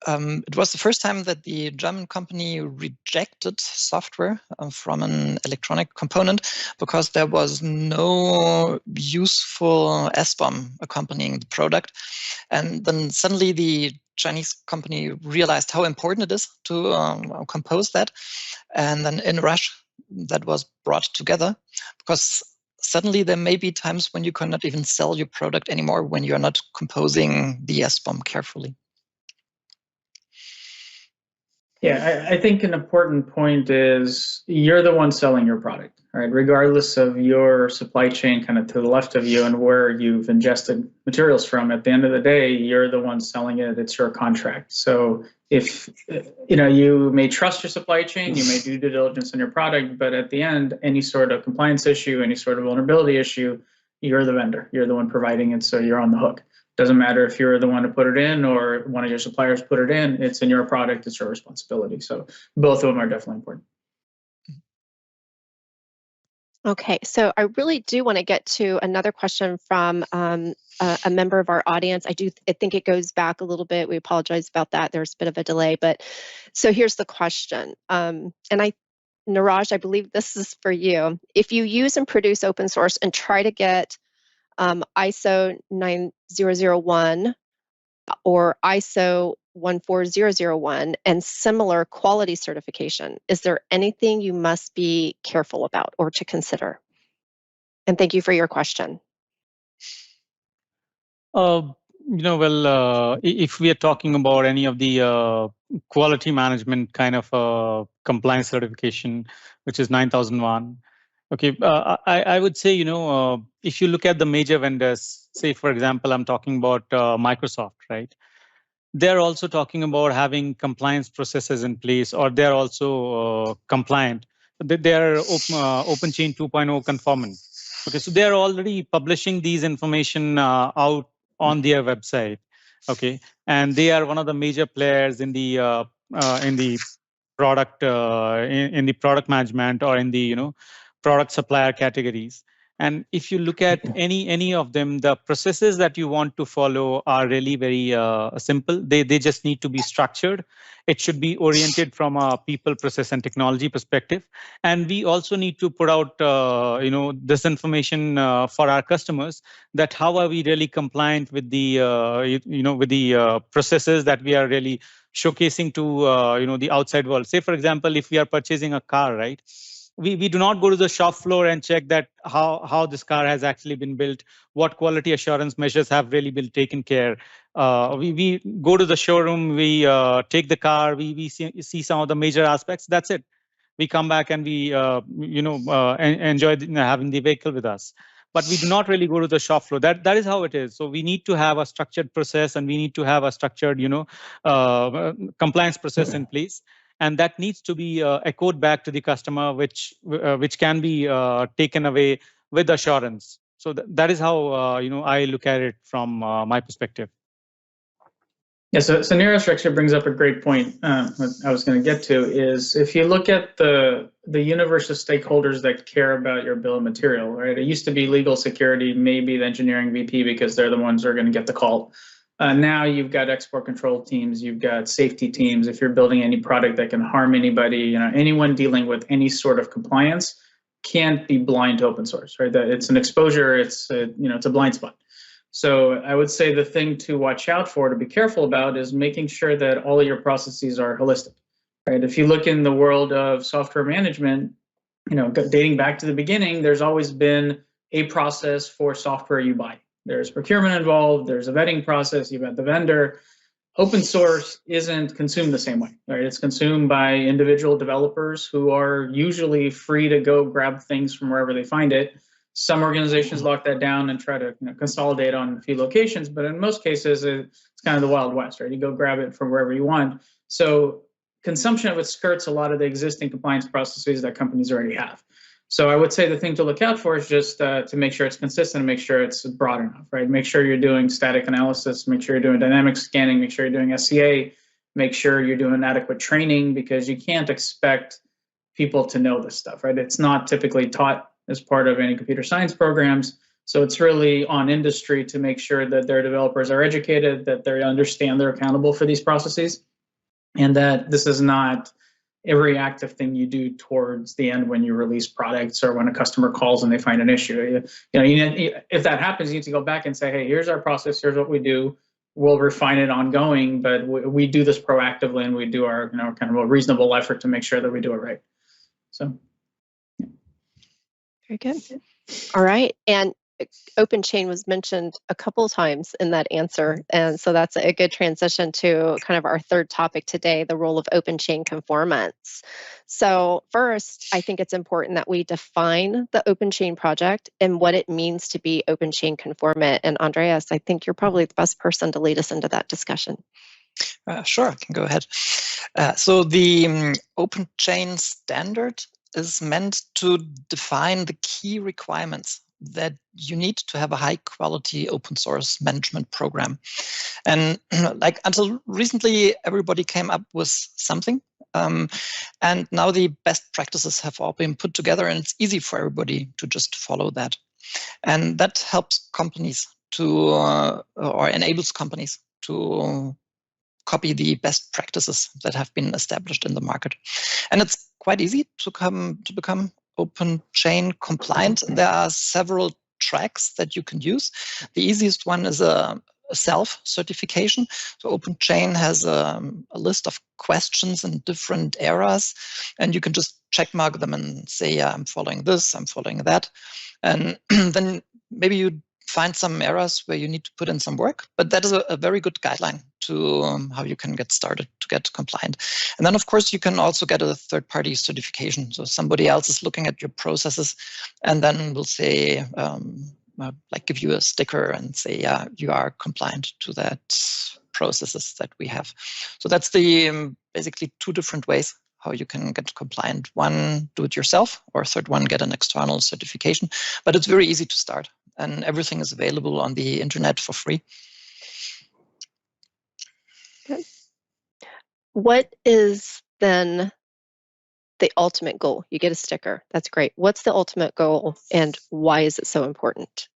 it was the first time that the German company rejected software from an electronic component because there was no useful SBOM accompanying the product. And then suddenly the Chinese company realized how important it is to compose that. And then in a rush, that was brought together, because suddenly there may be times when you cannot even sell your product anymore when you're not composing the SBOM carefully. Yeah, I think an important point is you're the one selling your product, right? Regardless of your supply chain kind of to the left of you and where you've ingested materials from, at the end of the day, you're the one selling it. It's your contract. So if you may trust your supply chain, you may do due diligence on your product, but at the end, any sort of compliance issue, any sort of vulnerability issue, you're the vendor. You're the one providing it, so you're on the hook. Doesn't matter if you're the one to put it in or one of your suppliers put it in, it's in your product, it's your responsibility. So both of them are definitely important. Okay, so I really do want to get to another question from a member of our audience. I think it goes back a little bit. We apologize about that. There's a bit of a delay, but so here's the question. Niraj, I believe this is for you. If you use and produce open source and try to get ISO 9001 or ISO 14001 and similar quality certification, is there anything you must be careful about or to consider? And thank you for your question. If we are talking about any of the quality management kind of compliance certification, which is 9001, okay, I would say, if you look at the major vendors, say, for example, I'm talking about Microsoft, right? They're also talking about having compliance processes in place, or they're also compliant. They're OpenChain 2.0 conformant. Okay, so they're already publishing these information out on their website. Okay, and they are one of the major players in the product in the product management or in the product supplier categories. And if you look at any of them, the processes that you want to follow are really very simple. They just need to be structured. It should be oriented from a people, process, and technology perspective. And we also need to put out this information for our customers, that how are we really compliant with the with the processes that we are really showcasing to the outside world. Say, for example, if we are purchasing a car, right? We do not go to the shop floor and check that how this car has actually been built, what quality assurance measures have really been taken care. We go to the showroom, we take the car, we see some of the major aspects. That's it. We come back and we enjoy having the vehicle with us. But we do not really go to the shop floor. That is how it is. So we need to have a structured process, and we need to have a structured compliance process in place. And that needs to be echoed back to the customer, which can be taken away with assurance. So that is how I look at it from my perspective. Yeah, so Niraj actually brings up a great point. What I was going to get to is, if you look at the universe of stakeholders that care about your bill of material, right? It used to be legal, security, maybe the engineering VP, because they're the ones who are going to get the call. Now you've got export control teams, you've got safety teams. If you're building any product that can harm anybody, anyone dealing with any sort of compliance can't be blind to open source, right? That it's an exposure, it's a blind spot. So I would say the thing to watch out for, to be careful about, is making sure that all of your processes are holistic, right? If you look in the world of software management, dating back to the beginning, there's always been a process for software you buy. There's procurement involved, there's a vetting process, you've got the vendor. Open source isn't consumed the same way, right? It's consumed by individual developers who are usually free to go grab things from wherever they find it. Some organizations lock that down and try to consolidate on a few locations, but in most cases, it's kind of the Wild West, right? You go grab it from wherever you want. So consumption of it skirts a lot of the existing compliance processes that companies already have. So I would say the thing to look out for is just to make sure it's consistent, make sure it's broad enough, right? Make sure you're doing static analysis, make sure you're doing dynamic scanning, make sure you're doing SCA, make sure you're doing adequate training, because you can't expect people to know this stuff, right? It's not typically taught as part of any computer science programs. So it's really on industry to make sure that their developers are educated, that they understand they're accountable for these processes, and that this is not a reactive thing you do towards the end when you release products or when a customer calls and they find an issue. If that happens, you need to go back and say, hey, here's our process, here's what we do. We'll refine it ongoing, but we do this proactively, and we do our kind of a reasonable effort to make sure that we do it right. So, very good. All right, and OpenChain was mentioned a couple of times in that answer, and so that's a good transition to kind of our third topic today, the role of OpenChain conformance. So first, I think it's important that we define the OpenChain project and what it means to be OpenChain conformant. And Andreas, I think you're probably the best person to lead us into that discussion. Sure, I can go ahead. So the OpenChain standard is meant to define the key requirements that you need to have a high quality open source management program. And like until recently, everybody came up with something. And now the best practices have all been put together, and it's easy for everybody to just follow that. And that helps companies to, or enables companies to copy the best practices that have been established in the market. And it's quite easy to become OpenChain compliant. There are several tracks that you can use. The easiest one is a self-certification. So OpenChain has a list of questions in different eras, and you can just check mark them and say, yeah, I'm following this, I'm following that. And then maybe you find some areas where you need to put in some work, but that is a very good guideline to how you can get started to get compliant. And then, of course, you can also get a third-party certification. So somebody else is looking at your processes and then will say, like give you a sticker and say, yeah, you are compliant to that processes that we have. So that's the basically two different ways how you can get compliant. One, do it yourself, or third one, get an external certification. But it's very easy to start, and everything is available on the internet for free. Good. What is then the ultimate goal? You get a sticker. That's great. What's the ultimate goal, and why is it so important?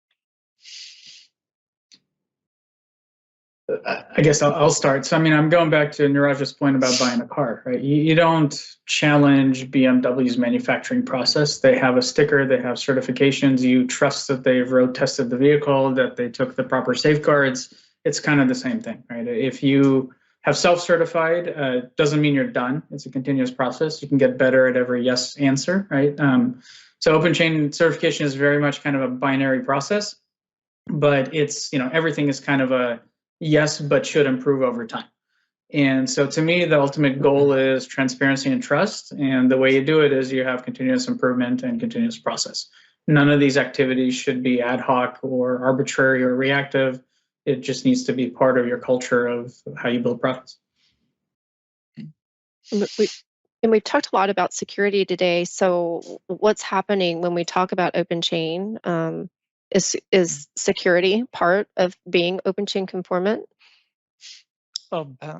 I guess I'll start. So, I mean, I'm going back to Niraj's point about buying a car, right? You don't challenge BMW's manufacturing process. They have a sticker, they have certifications. You trust that they've road tested the vehicle, that they took the proper safeguards. It's kind of the same thing, right? If you have self-certified, doesn't mean you're done. It's a continuous process. You can get better at every yes answer, right? So OpenChain certification is very much kind of a binary process, but it's, everything is kind of a yes, but should improve over time. And so to me, the ultimate goal is transparency and trust. And the way you do it is you have continuous improvement and continuous process. None of these activities should be ad hoc or arbitrary or reactive. It just needs to be part of your culture of how you build products. And we've talked a lot about security today. So what's happening when we talk about OpenChain? Is security part of being OpenChain conformant? Yeah,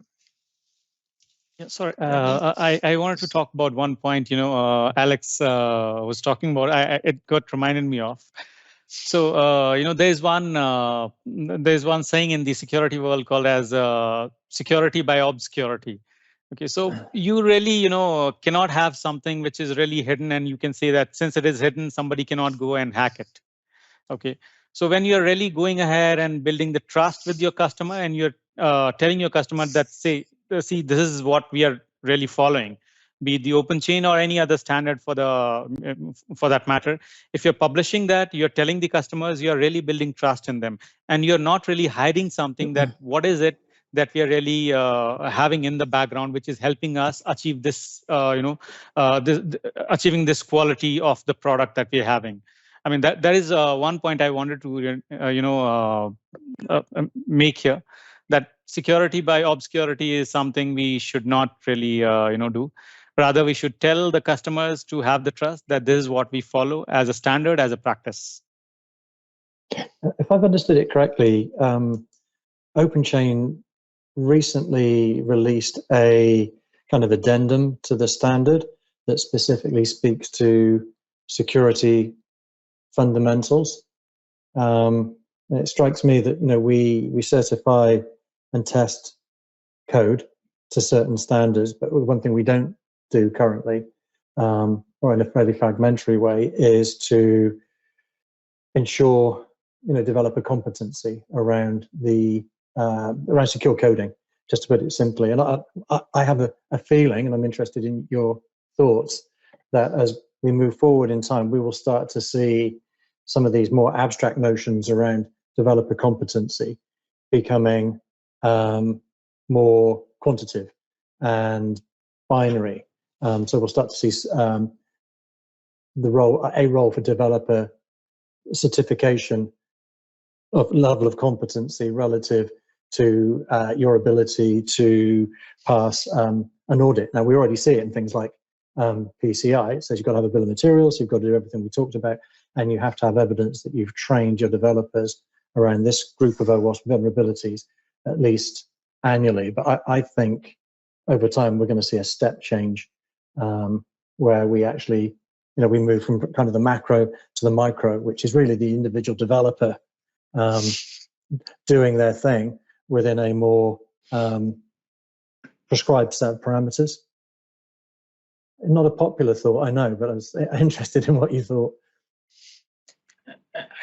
sorry, I wanted to talk about one point. Alex was talking about. It got reminded me of. So there's one saying in the security world called as security by obscurity. Okay, so you really cannot have something which is really hidden, and you can say that since it is hidden, somebody cannot go and hack it. Okay, so when you're really going ahead and building the trust with your customer, and you're telling your customer that see, this is what we are really following, be it the OpenChain or any other standard for that matter. If you're publishing that, you're telling the customers, you're really building trust in them, and you're not really hiding something that what is it that we are really having in the background, which is helping us achieve this, achieving this quality of the product that we're having. I mean, that is one point I wanted to make here, that security by obscurity is something we should not really do. Rather, we should tell the customers to have the trust that this is what we follow as a standard, as a practice. If I've understood it correctly, OpenChain recently released a kind of addendum to the standard that specifically speaks to security fundamentals. It strikes me that we certify and test code to certain standards, but one thing we don't do currently, or in a fairly fragmentary way, is to ensure developer competency around the around secure coding, just to put it simply. And I have a feeling, and I'm interested in your thoughts, that as we move forward in time, we will start to see some of these more abstract notions around developer competency becoming more quantitative and binary. So we'll start to see a role for developer certification of level of competency relative to your ability to pass an audit. Now, we already see it in things like PCI. It says you've got to have a bill of materials, you've got to do everything we talked about, and you have to have evidence that you've trained your developers around this group of OWASP vulnerabilities at least annually. But I think over time we're going to see a step change where we actually, we move from kind of the macro to the micro, which is really the individual developer doing their thing within a more prescribed set of parameters. Not a popular thought, I know, but I was interested in what you thought.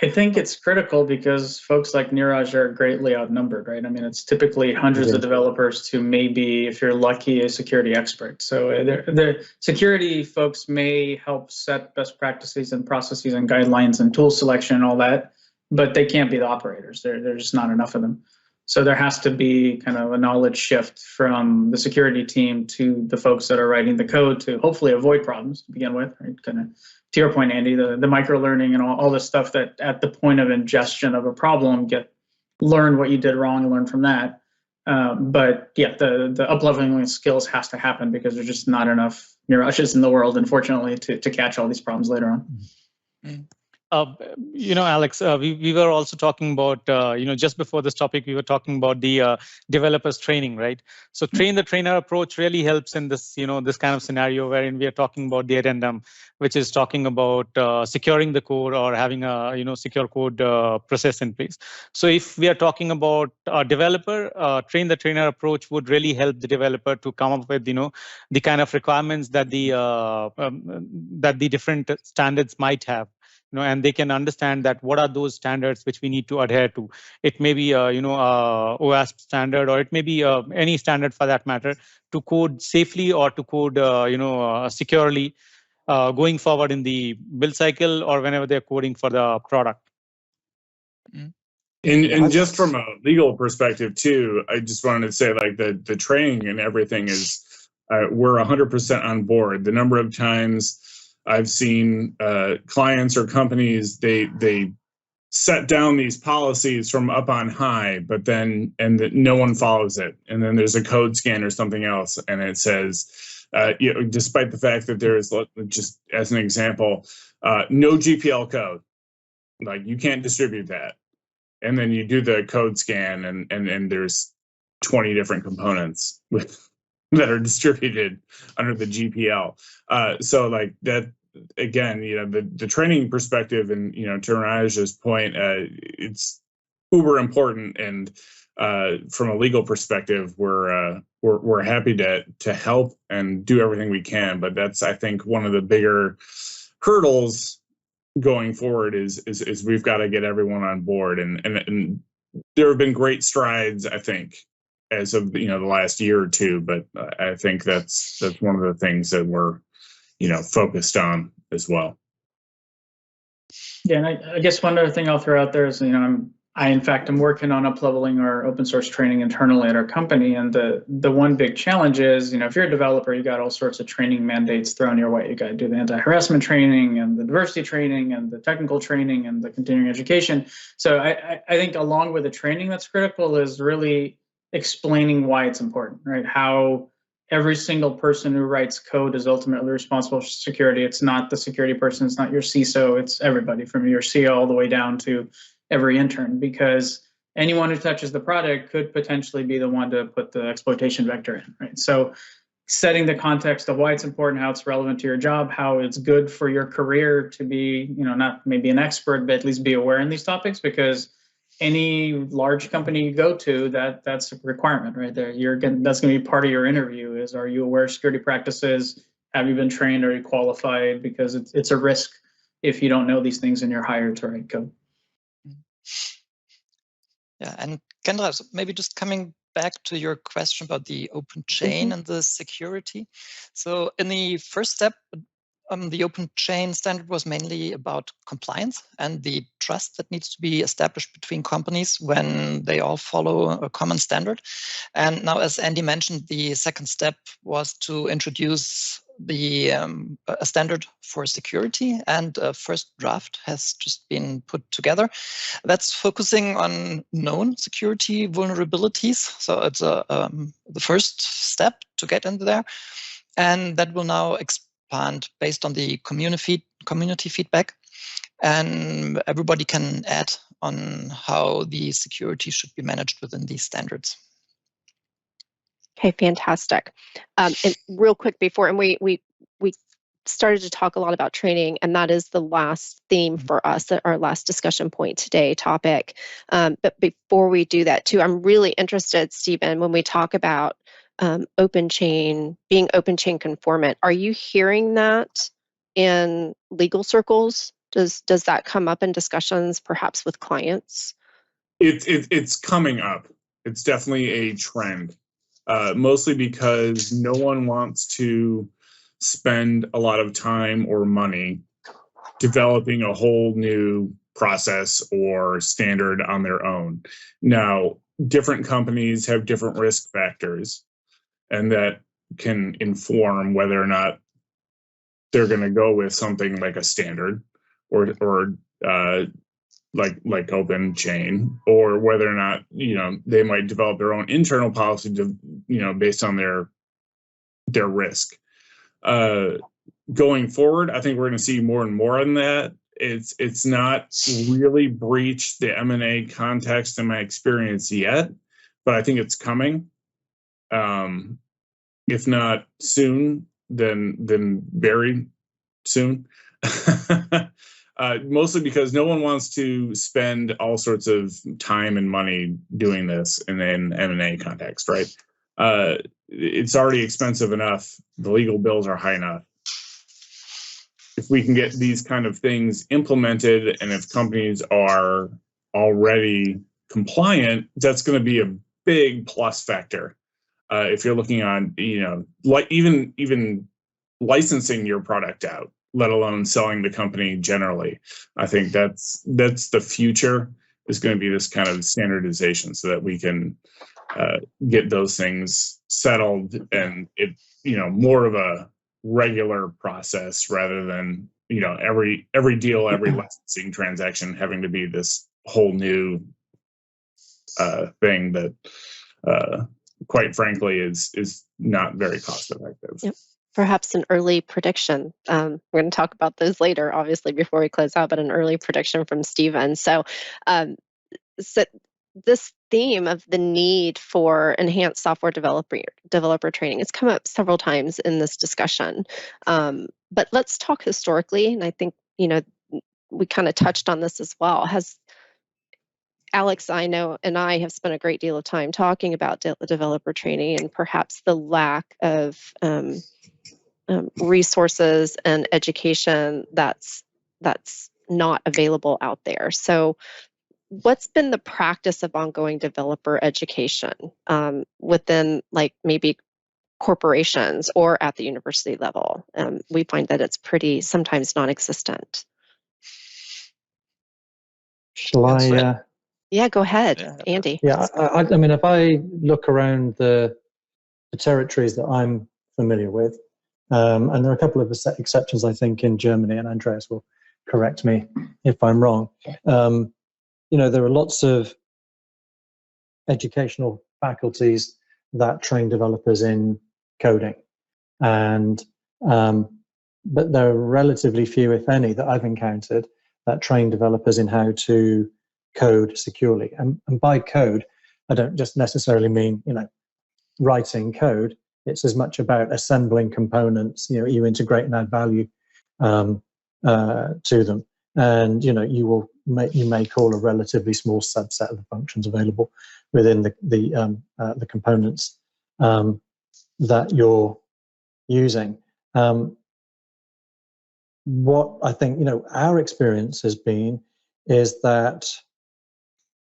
I think it's critical because folks like Neeraj are greatly outnumbered, right? I mean, it's typically hundreds of developers to maybe, if you're lucky, a security expert. So the security folks may help set best practices and processes and guidelines and tool selection and all that, but they can't be the operators. There's just not enough of them. So there has to be kind of a knowledge shift from the security team to the folks that are writing the code to hopefully avoid problems to begin with, right? Kind of to your point, Andy, the micro-learning and all the stuff that at the point of ingestion of a problem, learn what you did wrong and learn from that. But yeah, the up-leveling skills has to happen because there's just not enough Neerajs in the world, unfortunately, to catch all these problems later on. Mm-hmm. Alex, we were also talking about, just before this topic, we were talking about the developers training, right? So train the trainer approach really helps in this, this kind of scenario wherein we are talking about the addendum, which is talking about securing the code or having a, secure code process in place. So if we are talking about a developer, train the trainer approach would really help the developer to come up with, the kind of requirements that the different standards might have. And they can understand that what are those standards which we need to adhere to. It may be OWASP standard, or it may be any standard for that matter, to code safely or to code securely going forward in the build cycle or whenever they're coding for the product. And just from a legal perspective too, I just wanted to say, like, the training and everything is we're 100% on board. The number of times I've seen clients or companies, they set down these policies from up on high, but then no one follows it. And then there's a code scan or something else, and it says, despite the fact that there is, just as an example, no GPL code, like you can't distribute that. And then you do the code scan, and there's 20 different components that are distributed under the GPL. So like that, again, the training perspective, and to Neeraj's point, it's uber important. And from a legal perspective, we're happy to help and do everything we can. But that's, I think, one of the bigger hurdles going forward is we've got to get everyone on board. And there have been great strides, I think, as of the last year or two. But I think that's one of the things that we're focused on as well. Yeah, and I guess one other thing I'll throw out there is, I'm I, in fact, am working on up-leveling our open source training internally at our company. And the one big challenge is, if you're a developer, you got all sorts of training mandates thrown your way. You got to do the anti-harassment training and the diversity training and the technical training and the continuing education. So I think along with the training that's critical is really explaining why it's important, right? How every single person who writes code is ultimately responsible for security. It's not the security person, it's not your CISO, it's everybody from your CEO all the way down to every intern, because anyone who touches the product could potentially be the one to put the exploitation vector in, right? So setting the context of why it's important, how it's relevant to your job, how it's good for your career to be, not maybe an expert, but at least be aware in these topics, because any large company you go to, that's a requirement right there. That's going to be part of your interview is, are you aware of security practices? Have you been trained? Are you qualified? Because it's a risk if you don't know these things and you're hired to write code. Yeah, and Kendra, so maybe just coming back to your question about the OpenChain and the security. So in the first step, the OpenChain standard was mainly about compliance and the trust that needs to be established between companies when they all follow a common standard. And now, as Andy mentioned, the second step was to introduce a standard for security, and a first draft has just been put together. That's focusing on known security vulnerabilities. So it's the first step to get into there, and that will now expand based on the community feedback, and everybody can add on how the security should be managed within these standards. Okay, fantastic. And real quick before, and we started to talk a lot about training, and that is the last theme for us, our last discussion point today topic. But before we do that too, I'm really interested, Steven, when we talk about OpenChain, being OpenChain conformant, are you hearing that in legal circles? Does that come up in discussions perhaps with clients? It's coming up. It's definitely a trend. Mostly because no one wants to spend a lot of time or money developing a whole new process or standard on their own. Now, different companies have different risk factors, and that can inform whether or not they're going to go with something like a standard or like OpenChain, or whether or not they might develop their own internal policy to based on their risk. Going forward, I think we're going to see more and more on that. It's not really breached the M&A context in my experience yet, but I think it's coming. If not soon, then very soon. Mostly because no one wants to spend all sorts of time and money doing this in an M&A context, right? It's already expensive enough. The legal bills are high enough. If we can get these kind of things implemented, and if companies are already compliant, that's going to be a big plus factor. If you're looking on, like even licensing your product out, let alone selling the company generally. I think that's the future, is going to be this kind of standardization, so that we can get those things settled, and it more of a regular process rather than every deal, every licensing transaction having to be this whole new thing that quite frankly is not very cost effective. Yep. Perhaps an early prediction. We're going to talk about those later, obviously, before we close out, but an early prediction from Steven. So this theme of the need for enhanced software developer training has come up several times in this discussion. But let's talk historically, and I think we kind of touched on this as well. Has Alex, I know, and I have spent a great deal of time talking about developer training, and perhaps the lack of resources and education that's not available out there. So what's been the practice of ongoing developer education within, like, maybe corporations or at the university level? We find that it's pretty sometimes non-existent. Shall I Yeah, go ahead, Yeah. Andy. Yeah, I mean, if I look around the territories that I'm familiar with, and there are a couple of exceptions, I think, in Germany, and Andreas will correct me if I'm wrong. There are lots of educational faculties that train developers in coding, and but there are relatively few, if any, that I've encountered that train developers in how to code securely. And by code, I don't just necessarily mean writing code. It's as much about assembling components. You integrate and add value to them, and you may call a relatively small subset of the functions available within the components that you're using. What I think our experience has been is that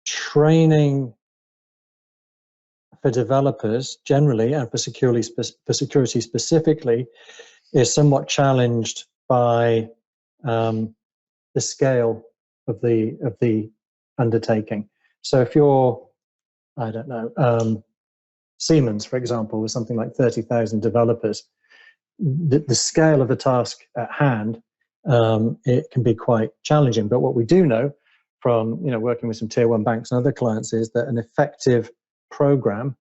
training for developers generally, and for security specifically, is somewhat challenged by the scale of the undertaking. So if you're, I don't know, Siemens, for example, with something like 30,000 developers, the scale of the task at hand, it can be quite challenging. But what we do know from working with some tier 1 banks and other clients is that an effective program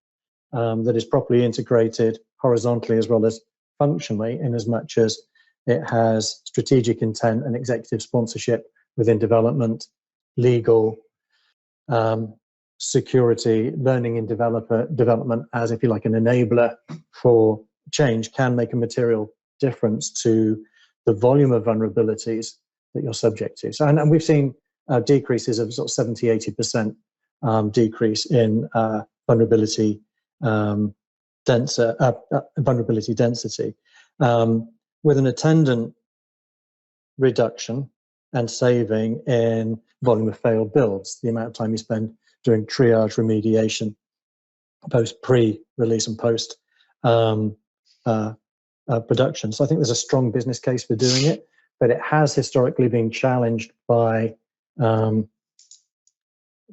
that is properly integrated horizontally as well as functionally, in as much as it has strategic intent and executive sponsorship within development, legal, security, learning in development as, if you like, an enabler for change, can make a material difference to the volume of vulnerabilities that you're subject to. So, and we've seen decreases of sort of 70-80% decrease in vulnerability density, with an attendant reduction and saving in volume of failed builds, the amount of time you spend doing triage remediation, pre-release and post production. So I think there's a strong business case for doing it, but it has historically been challenged by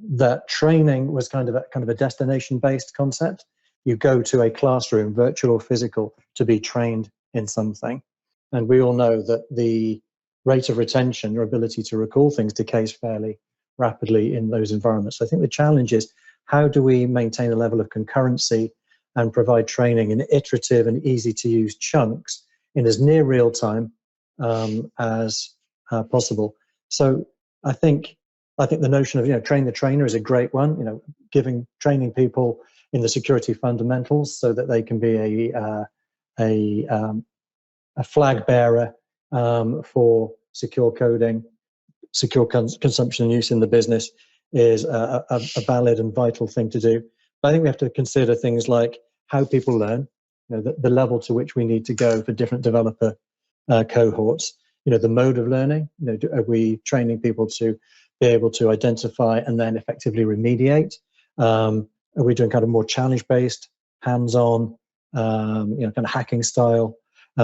that training was kind of a destination-based concept. You go to a classroom, virtual or physical, to be trained in something. And we all know that the rate of retention, your ability to recall things, decays fairly rapidly in those environments. So I think the challenge is, how do we maintain a level of concurrency and provide training in iterative and easy-to-use chunks in as near real time as possible? So I think the notion of train the trainer is a great one. Training people in the security fundamentals so that they can be a flag bearer for secure coding, secure consumption and use in the business is a valid and vital thing to do. But I think we have to consider things like how people learn, the level to which we need to go for different developer cohorts, the mode of learning. Are we training people to be able to identify and then effectively remediate? Are we doing kind of more challenge-based, hands-on, kind of hacking style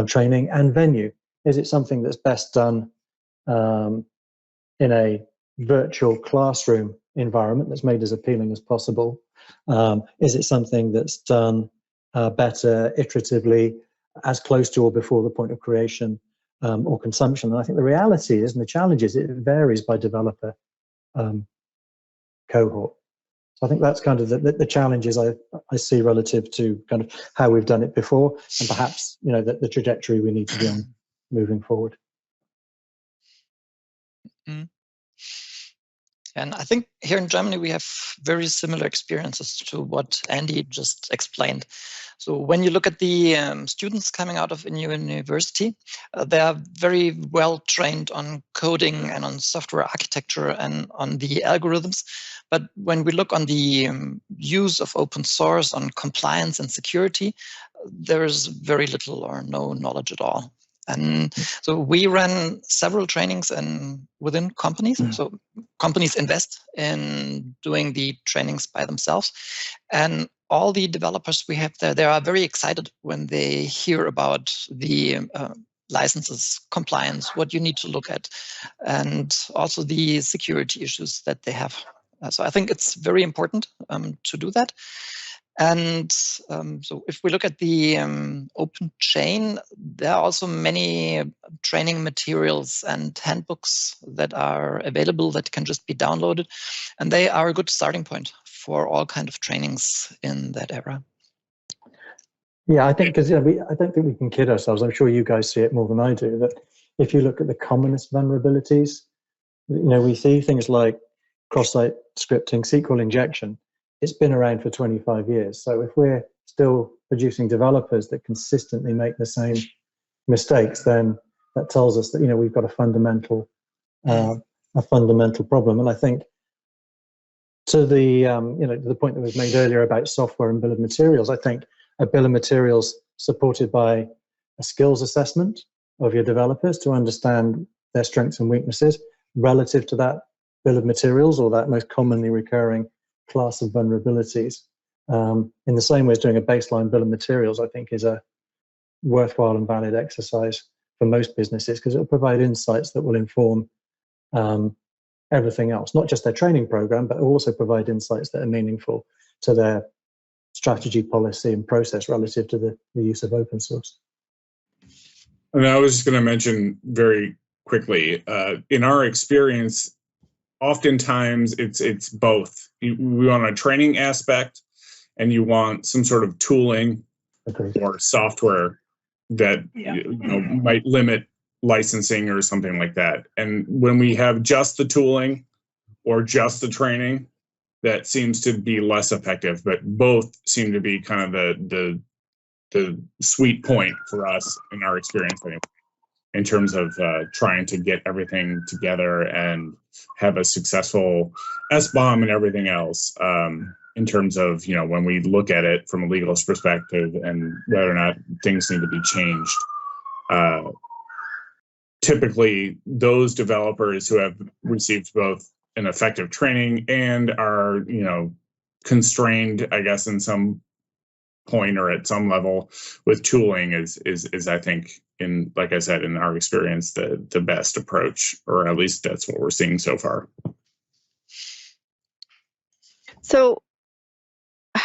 training? And venue, is it something that's best done in a virtual classroom environment that's made as appealing as possible? Is it something that's done better iteratively, as close to or before the point of creation or consumption? And I think the reality is, and the challenge is, it varies by developer cohort. So I think that's kind of the challenges I see relative to kind of how we've done it before, and perhaps the trajectory we need to be on moving forward. Mm. And I think here in Germany, we have very similar experiences to what Andy just explained. So when you look at the students coming out of a new university, they are very well trained on coding and on software architecture and on the algorithms. But when we look on the use of open source, on compliance and security, there is very little or no knowledge at all. And so we ran several trainings within companies. So companies invest in doing the trainings by themselves. And all the developers we have there, they are very excited when they hear about the licenses, compliance, what you need to look at, and also the security issues that they have. So I think it's very important to do that. And so if we look at the OpenChain, there are also many training materials and handbooks that are available that can just be downloaded. And they are a good starting point for all kind of trainings in that era. Yeah, I think because I don't think we can kid ourselves. I'm sure you guys see it more than I do. That if you look at the commonest vulnerabilities, we see things like cross-site scripting, SQL injection. It's been around for 25 years. So if we're still producing developers that consistently make the same mistakes, then that tells us that we've got a fundamental problem. And I think to the to the point that was made earlier about software and bill of materials, I think a bill of materials supported by a skills assessment of your developers to understand their strengths and weaknesses relative to that bill of materials or that most commonly recurring class of vulnerabilities. In the same way as doing a baseline bill of materials, I think is a worthwhile and valid exercise for most businesses because it will provide insights that will inform everything else, not just their training program, but also provide insights that are meaningful to their strategy, policy, and process relative to the use of open source. And I was just going to mention very quickly, in our experience, oftentimes it's both. We want a training aspect, and you want some sort of tooling or software that might limit licensing or something like that. And when we have just the tooling or just the training, that seems to be less effective. But both seem to be kind of the sweet point for us in our experience anyway, in terms of trying to get everything together and have a successful SBOM and everything else, in terms of, when we look at it from a legalist perspective and whether or not things need to be changed. Typically, those developers who have received both an effective training and are, constrained, I guess, in some point or at some level with tooling is I think, like I said, in our experience, the best approach, or at least that's what we're seeing so far. So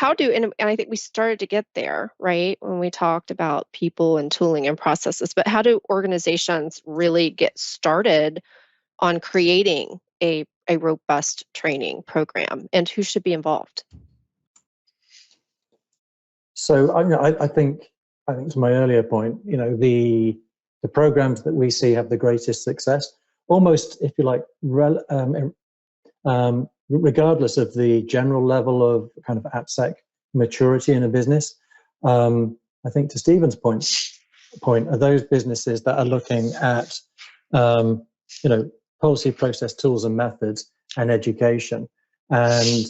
and I think we started to get there, right, when we talked about people and tooling and processes, but how do organizations really get started on creating a robust training program, and who should be involved? So I think to my earlier point, the programs that we see have the greatest success, almost, if you like, regardless of the general level of kind of AppSec maturity in a business. I think to Steven's point are those businesses that are looking at policy, process, tools and methods and education, and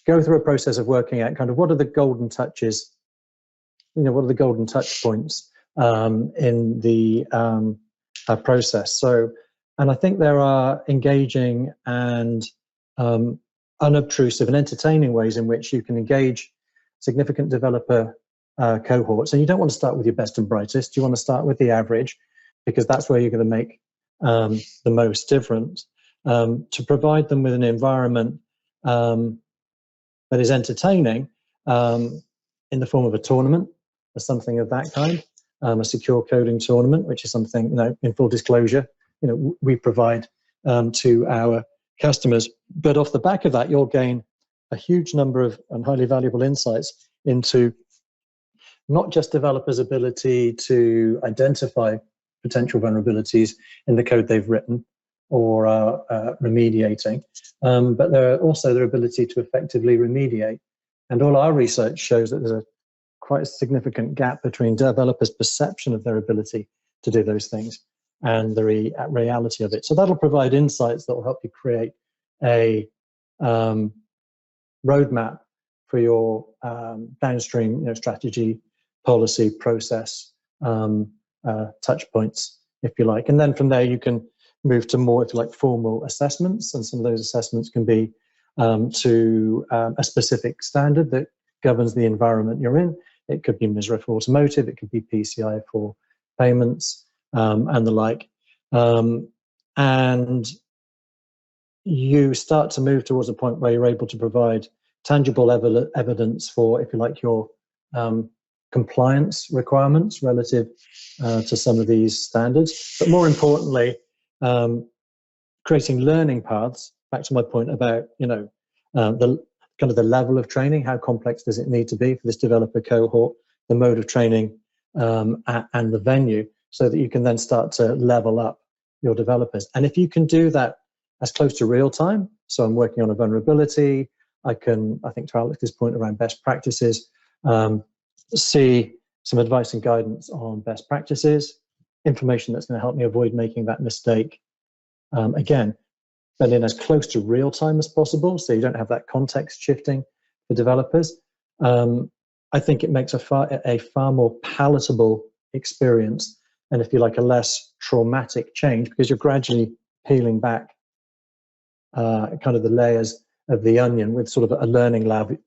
go through a process of working out kind of what are the golden touches, what are the golden touch points in the process. So, and I think there are engaging and unobtrusive and entertaining ways in which you can engage significant developer cohorts. And you don't want to start with your best and brightest. You want to start with the average, because that's where you're going to make the most difference. To provide them with an environment that is entertaining in the form of a tournament or something of that kind, a secure coding tournament, which is something, in full disclosure, we provide to our customers. But off the back of that, you'll gain a huge number of and highly valuable insights into not just developers' ability to identify potential vulnerabilities in the code they've written or remediating, but they're also their ability to effectively remediate. And all our research shows that there's quite a significant gap between developers' perception of their ability to do those things and the reality of it. So that'll provide insights that will help you create a roadmap for your downstream strategy, policy, process, touch points, if you like. And then from there, you can move to more, if you like, formal assessments. And some of those assessments can be to a specific standard that governs the environment you're in. It could be MISRA for automotive, it could be PCI for payments, and the like. And you start to move towards a point where you're able to provide tangible evidence for, if you like, your compliance requirements relative to some of these standards. But more importantly, creating learning paths. Back to my point about, the kind of the level of training. How complex does it need to be for this developer cohort? The mode of training and the venue, so that you can then start to level up your developers. And if you can do that as close to real time, so I'm working on a vulnerability, I think to Alex's point around best practices, see some advice and guidance on best practices, information that's going to help me avoid making that mistake again, but in as close to real time as possible, so you don't have that context shifting for developers. I think it makes a far more palatable experience, and if you like, a less traumatic change, because you're gradually peeling back kind of the layers of the onion with sort of a learning lab,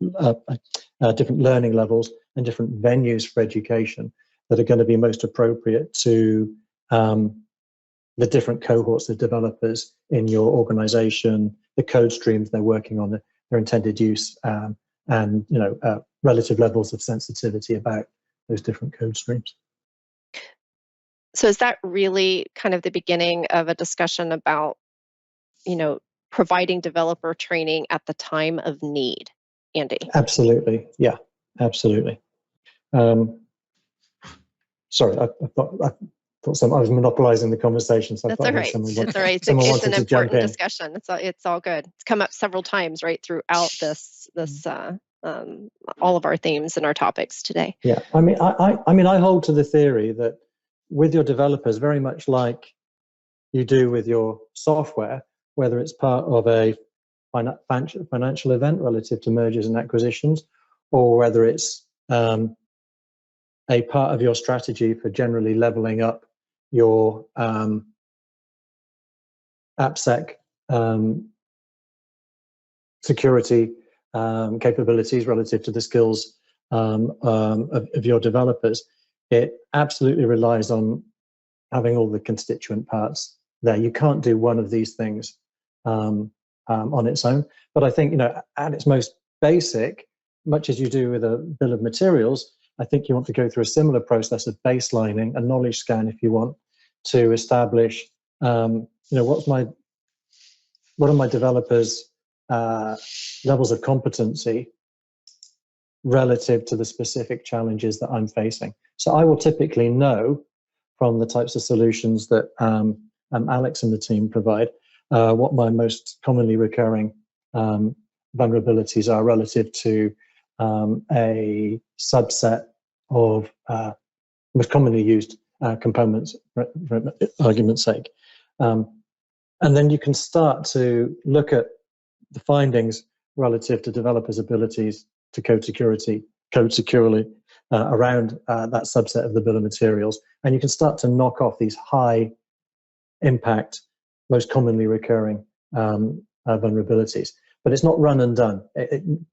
different learning levels and different venues for education that are going to be most appropriate to the different cohorts of developers in your organization, the code streams they're working on, their intended use, and relative levels of sensitivity about those different code streams. So is that really kind of the beginning of a discussion about, providing developer training at the time of need, Andy? Absolutely, yeah, absolutely. Sorry, I thought I was monopolizing the conversation. So That's I thought all right. That's all right. It's an important discussion. It's all good. It's come up several times right throughout this all of our themes and our topics today. Yeah, I mean, I hold to the theory that with your developers, very much like you do with your software, whether it's part of a financial event relative to mergers and acquisitions, or whether it's a part of your strategy for generally leveling up your AppSec security capabilities relative to the skills of your developers, it absolutely relies on having all the constituent parts there. You can't do one of these things on its own. But I think, at its most basic, much as you do with a bill of materials, I think you want to go through a similar process of baselining, a knowledge scan, if you want, to establish, what are my developers' levels of competency relative to the specific challenges that I'm facing. So I will typically know from the types of solutions that Alex and the team provide what my most commonly recurring vulnerabilities are relative to a subset of most commonly used components, for argument's sake. And then you can start to look at the findings relative to developers' abilities to code securely around that subset of the bill of materials. And you can start to knock off these high impact, most commonly recurring vulnerabilities. But it's not run and done.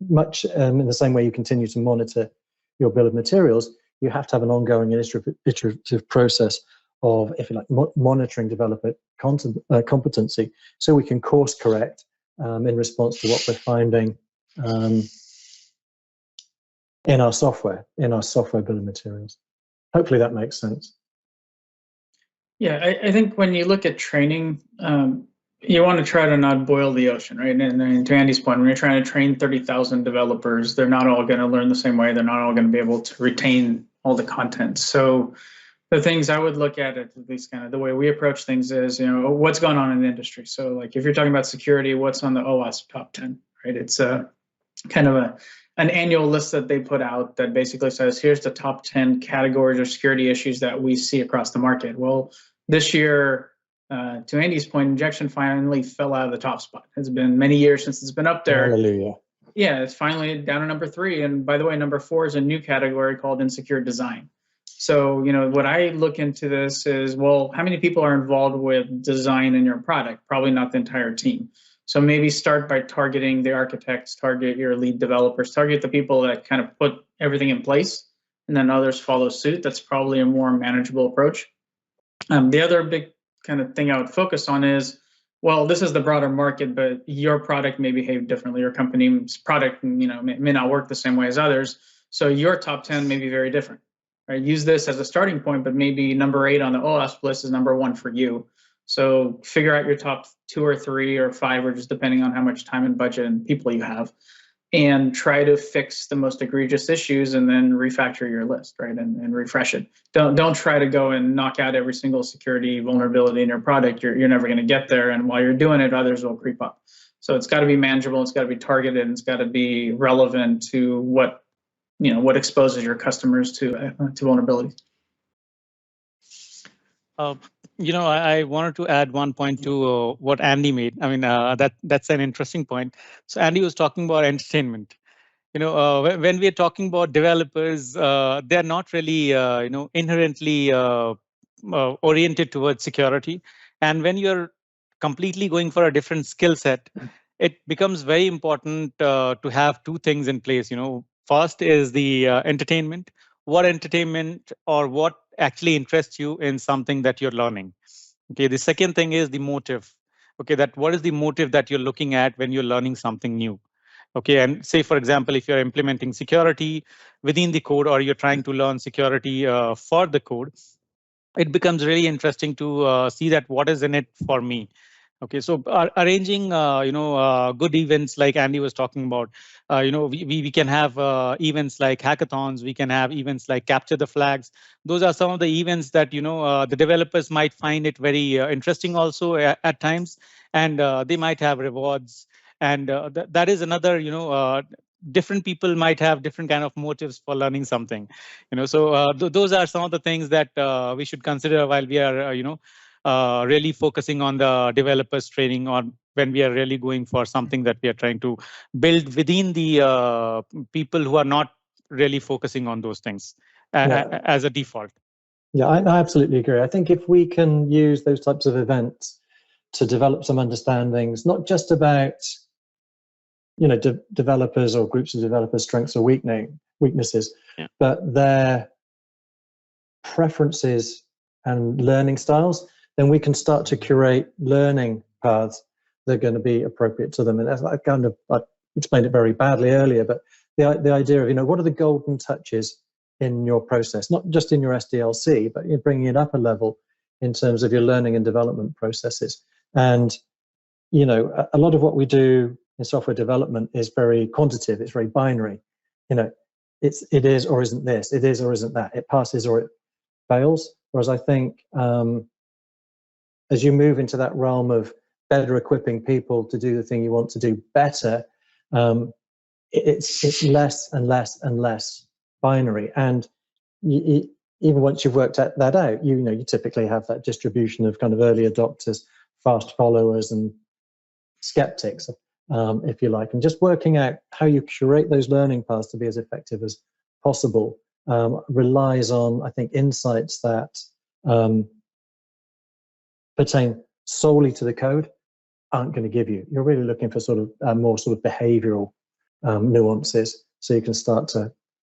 Much in the same way you continue to monitor your bill of materials, you have to have an ongoing iterative process of, if you like, monitoring developer competency, so we can course correct in response to what we're finding in our software bill of materials. Hopefully that makes sense. Yeah, I think when you look at training, you want to try to not boil the ocean, right? And to Andy's point, when you're trying to train 30,000 developers, they're not all going to learn the same way. They're not all going to be able to retain all the content. So the things I would look at least kind of the way we approach things is, what's going on in the industry. So like if you're talking about security, what's on the OWASP top 10, right? It's kind of an annual list that they put out that basically says, here's the top 10 categories or security issues that we see across the market. Well, this year, to Andy's point, injection finally fell out of the top spot. It's been many years since it's been up there. Hallelujah. Yeah, it's finally down to number 3. And by the way, number 4 is a new category called insecure design. So, what I look into this is, well, how many people are involved with design in your product? Probably not the entire team. So maybe start by targeting the architects, target your lead developers, target the people that kind of put everything in place, and then others follow suit. That's probably a more manageable approach. The other big kind of thing I would focus on is well, this is the broader market, but your product may behave differently. Your company's product, may not work the same way as others. So your top 10 may be very different. Right? Use this as a starting point, but maybe number 8 on the OWASP list is number 1 for you. So figure out your top 2 or 3 or 5, or just depending on how much time and budget and people you have, and try to fix the most egregious issues, and then refactor your list, right, and refresh it. Don't try to go and knock out every single security vulnerability in your product. You're never going to get there, and while you're doing it, others will creep up. So it's got to be manageable, it's got to be targeted, and it's got to be relevant to what exposes your customers to vulnerabilities. I wanted to add one point to what Andy made. I mean, that's an interesting point. So Andy was talking about entertainment. When we are talking about developers, they're not really, inherently oriented towards security. And when you're completely going for a different skill set, it becomes very important to have 2 things in place. First is the entertainment. What entertainment or what actually interests you in something that you're learning. Okay, the second thing is the motive. Okay, that what is the motive that you're looking at when you're learning something new? Okay, and say, for example, if you're implementing security within the code, or you're trying to learn security for the code, it becomes really interesting to see that what is in it for me. Okay, so arranging, good events like Andy was talking about, we can have events like hackathons, we can have events like capture the flags. Those are some of the events that, the developers might find it very interesting also at times, and they might have rewards. And that is another, different people might have different kind of motives for learning something, so those are some of the things that we should consider while we are, really focusing on the developers training, or when we are really going for something that we are trying to build within the people who are not really focusing on those things as a default. Yeah, I absolutely agree. I think if we can use those types of events to develop some understandings, not just about developers or groups of developers' strengths or weaknesses, but their preferences and learning styles, then we can start to curate learning paths that are going to be appropriate to them. And as I explained it very badly earlier, but the idea of, what are the golden touches in your process, not just in your SDLC, but you're bringing it up a level in terms of your learning and development processes. And, a lot of what we do in software development is very quantitative. It's very binary. It is or isn't this, it is or isn't that, it passes or it fails. Whereas I think as you move into that realm of better equipping people to do the thing you want to do better, it's less and less and less binary. And even once you've worked that out, you typically have that distribution of kind of early adopters, fast followers, and skeptics, if you like. And just working out how you curate those learning paths to be as effective as possible relies on, I think, insights that pertain solely to the code aren't going to give you. You're really looking for sort of more sort of behavioral nuances, so you can start to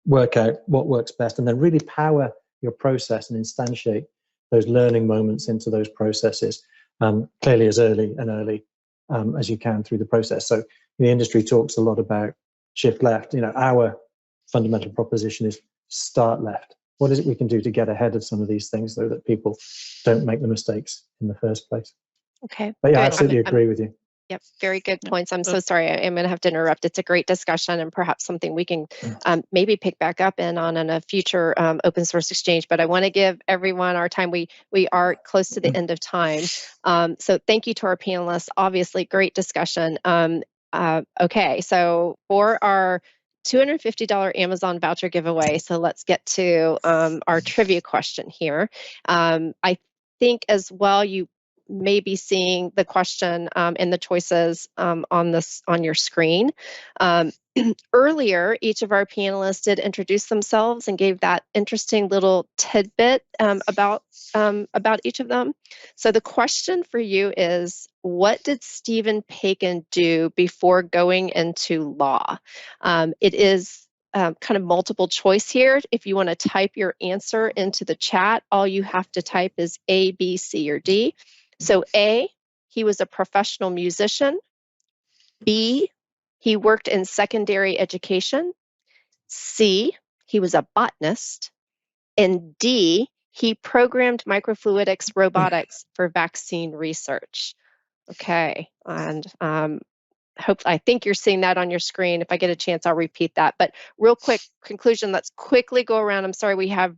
work out what works best, and then really power your process and instantiate those learning moments into those processes clearly as early as you can through the process. So the industry talks a lot about shift left. Our fundamental proposition is start left. What is it we can do to get ahead of some of these things, so that people don't make the mistakes in the first place? Okay. But yeah, I absolutely agree with you. Yep, very good points. I'm so sorry. I'm going to have to interrupt. It's a great discussion, and perhaps something we can maybe pick back up in a future open source exchange. But I want to give everyone our time. We are close to the end of time. So thank you to our panelists. Obviously, great discussion. Okay, so for our $250 Amazon voucher giveaway, so let's get to our trivia question here. I think as well you may be seeing the question and the choices on your screen. Earlier, each of our panelists did introduce themselves and gave that interesting little tidbit about each of them. So the question for you is, what did Steven Pagan do before going into law? It is kind of multiple choice here. If you want to type your answer into the chat, all you have to type is A, B, C, or D. So A, he was a professional musician. B, he worked in secondary education. C, he was a botanist. And D, he programmed microfluidics robotics for vaccine research. Okay, and I think you're seeing that on your screen. If I get a chance, I'll repeat that. But real quick conclusion, let's quickly go around. I'm sorry, we have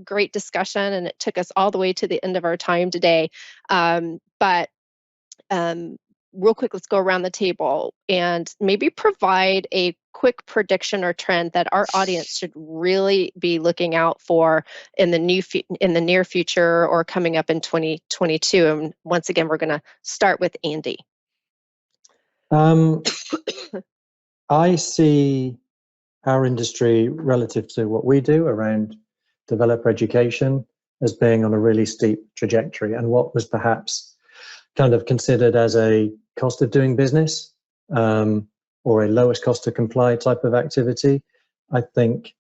great discussion and it took us all the way to the end of our time today. But real quick, let's go around the table and maybe provide a quick prediction or trend that our audience should really be looking out for in the near future or coming up in 2022. And once again, we're going to start with Andy. I see our industry relative to what we do around developer education as being on a really steep trajectory, and what was perhaps kind of considered as a cost of doing business or a lowest cost to comply type of activity, I think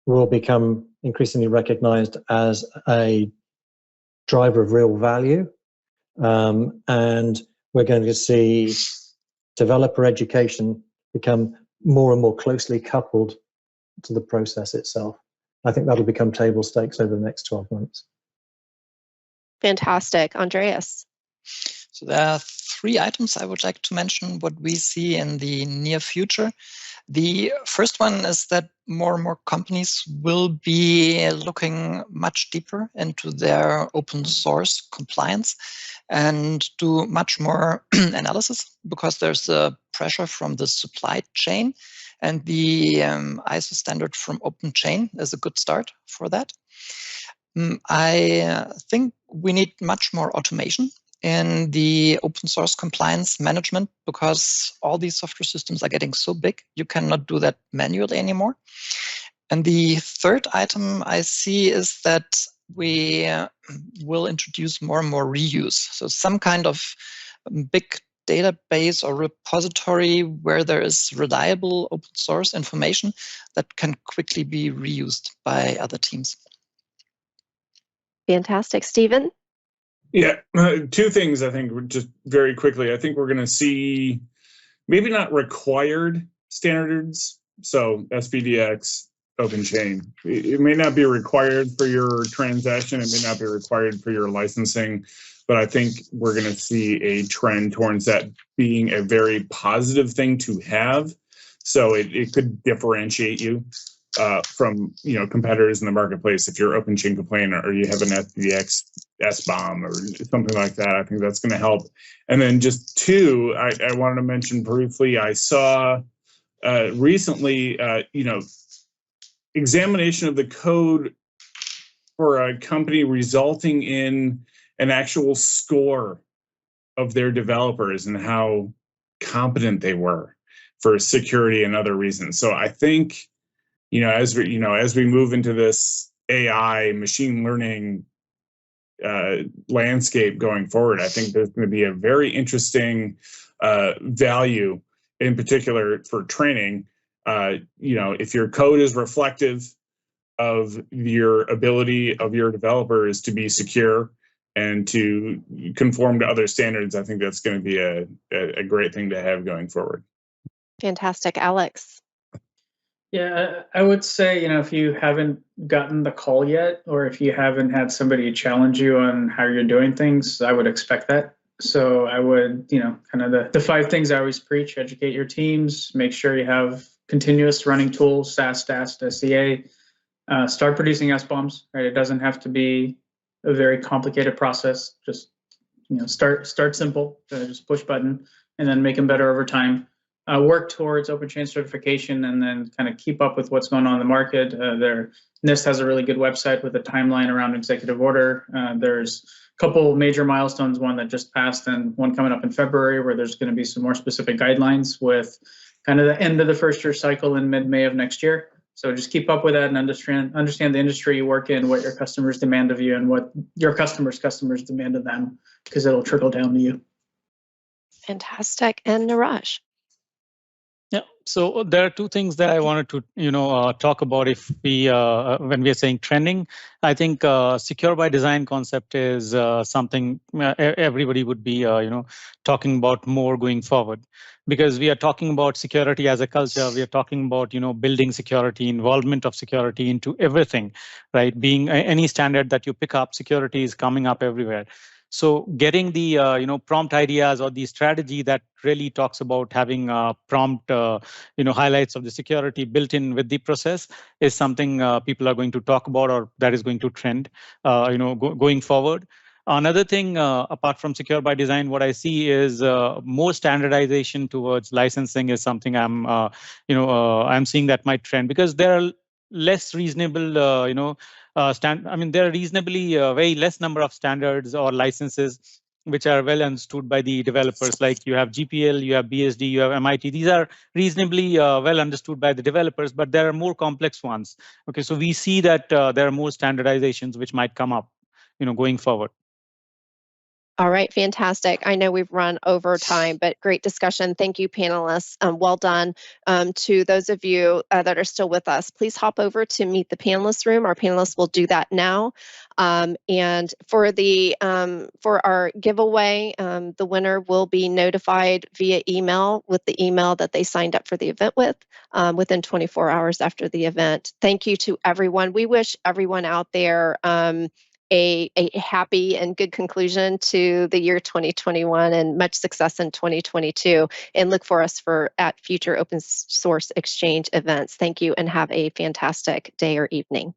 will become increasingly recognized as a driver of real value. And we're going to see developer education become more and more closely coupled to the process itself. I think that'll become table stakes over the next 12 months. Fantastic. Andreas? So there are 3 items I would like to mention what we see in the near future. The first one is that more and more companies will be looking much deeper into their open source compliance and do much more analysis, because there's a pressure from the supply chain, and the ISO standard from OpenChain is a good start for that. I think we need much more automation in the open source compliance management, because all these software systems are getting so big, you cannot do that manually anymore. And the third item I see is that we will introduce more and more reuse. So some kind of big database or repository where there is reliable open source information that can quickly be reused by other teams. Fantastic. Steven? Yeah, 2 things I think just very quickly. I think we're going to see maybe not required standards. So SPDX, OpenChain. It may not be required for your transaction. It may not be required for your licensing. But I think we're going to see a trend towards that being a very positive thing to have. So it could differentiate you from competitors in the marketplace. If you're OpenChain compliant or you have an SPDX SBOM or something like that, I think that's going to help. And then just 2, I wanted to mention briefly, I saw recently, examination of the code for a company resulting in an actual score of their developers and how competent they were for security and other reasons. So I think, as we move into this AI machine learning landscape going forward, I think there's going to be a very interesting value, in particular for training. If your code is reflective of your ability of your developers to be secure and to conform to other standards, I think that's going to be a great thing to have going forward. Fantastic. Alex? Yeah, I would say, if you haven't gotten the call yet, or if you haven't had somebody challenge you on how you're doing things, I would expect that. So I would, kind of the 5 things I always preach: educate your teams, make sure you have continuous running tools, SaaS, DAST, SCA, start producing SBOMs, right? It doesn't have to be a very complicated process. Just, start simple, just push button, and then make them better over time. Work towards OpenChain certification, and then kind of keep up with what's going on in the market. NIST has a really good website with a timeline around executive order. There's a couple major milestones, one that just passed and one coming up in February, where there's going to be some more specific guidelines with kind of the end of the first year cycle in mid-May of next year. So just keep up with that and understand the industry you work in, what your customers demand of you, and what your customers' demand of them, because it'll trickle down to you. Fantastic. And Niraj? Yeah, So there are two things that I wanted to, talk about if we, when we are saying trending. I think secure by design concept is something everybody would be, talking about more going forward, because we are talking about security as a culture. We are talking about, building security, involvement of security into everything, right? Being any standard that you pick up, security is coming up everywhere. So getting the prompt ideas or the strategy that really talks about having prompt highlights of the security built in with the process is something people are going to talk about, or that is going to trend going forward. Another thing, apart from secure by design, what I see is more standardization towards licensing is something I'm seeing that might trend, because there are less reasonable there are reasonably very less number of standards or licenses which are well understood by the developers. Like you have GPL, you have BSD, you have MIT. These are reasonably well understood by the developers, but there are more complex ones. Okay, so we see that there are more standardizations which might come up, going forward. All right, fantastic. I know we've run over time, but great discussion. Thank you, panelists. Well done. To those of you that are still with us, please hop over to Meet the Panelists room. Our panelists will do that now. And for our giveaway, the winner will be notified via email with the email that they signed up for the event with within 24 hours after the event. Thank you to everyone. We wish everyone out there a happy and good conclusion to the year 2021 and much success in 2022, and look for us at future open source exchange events. Thank you and have a fantastic day or evening.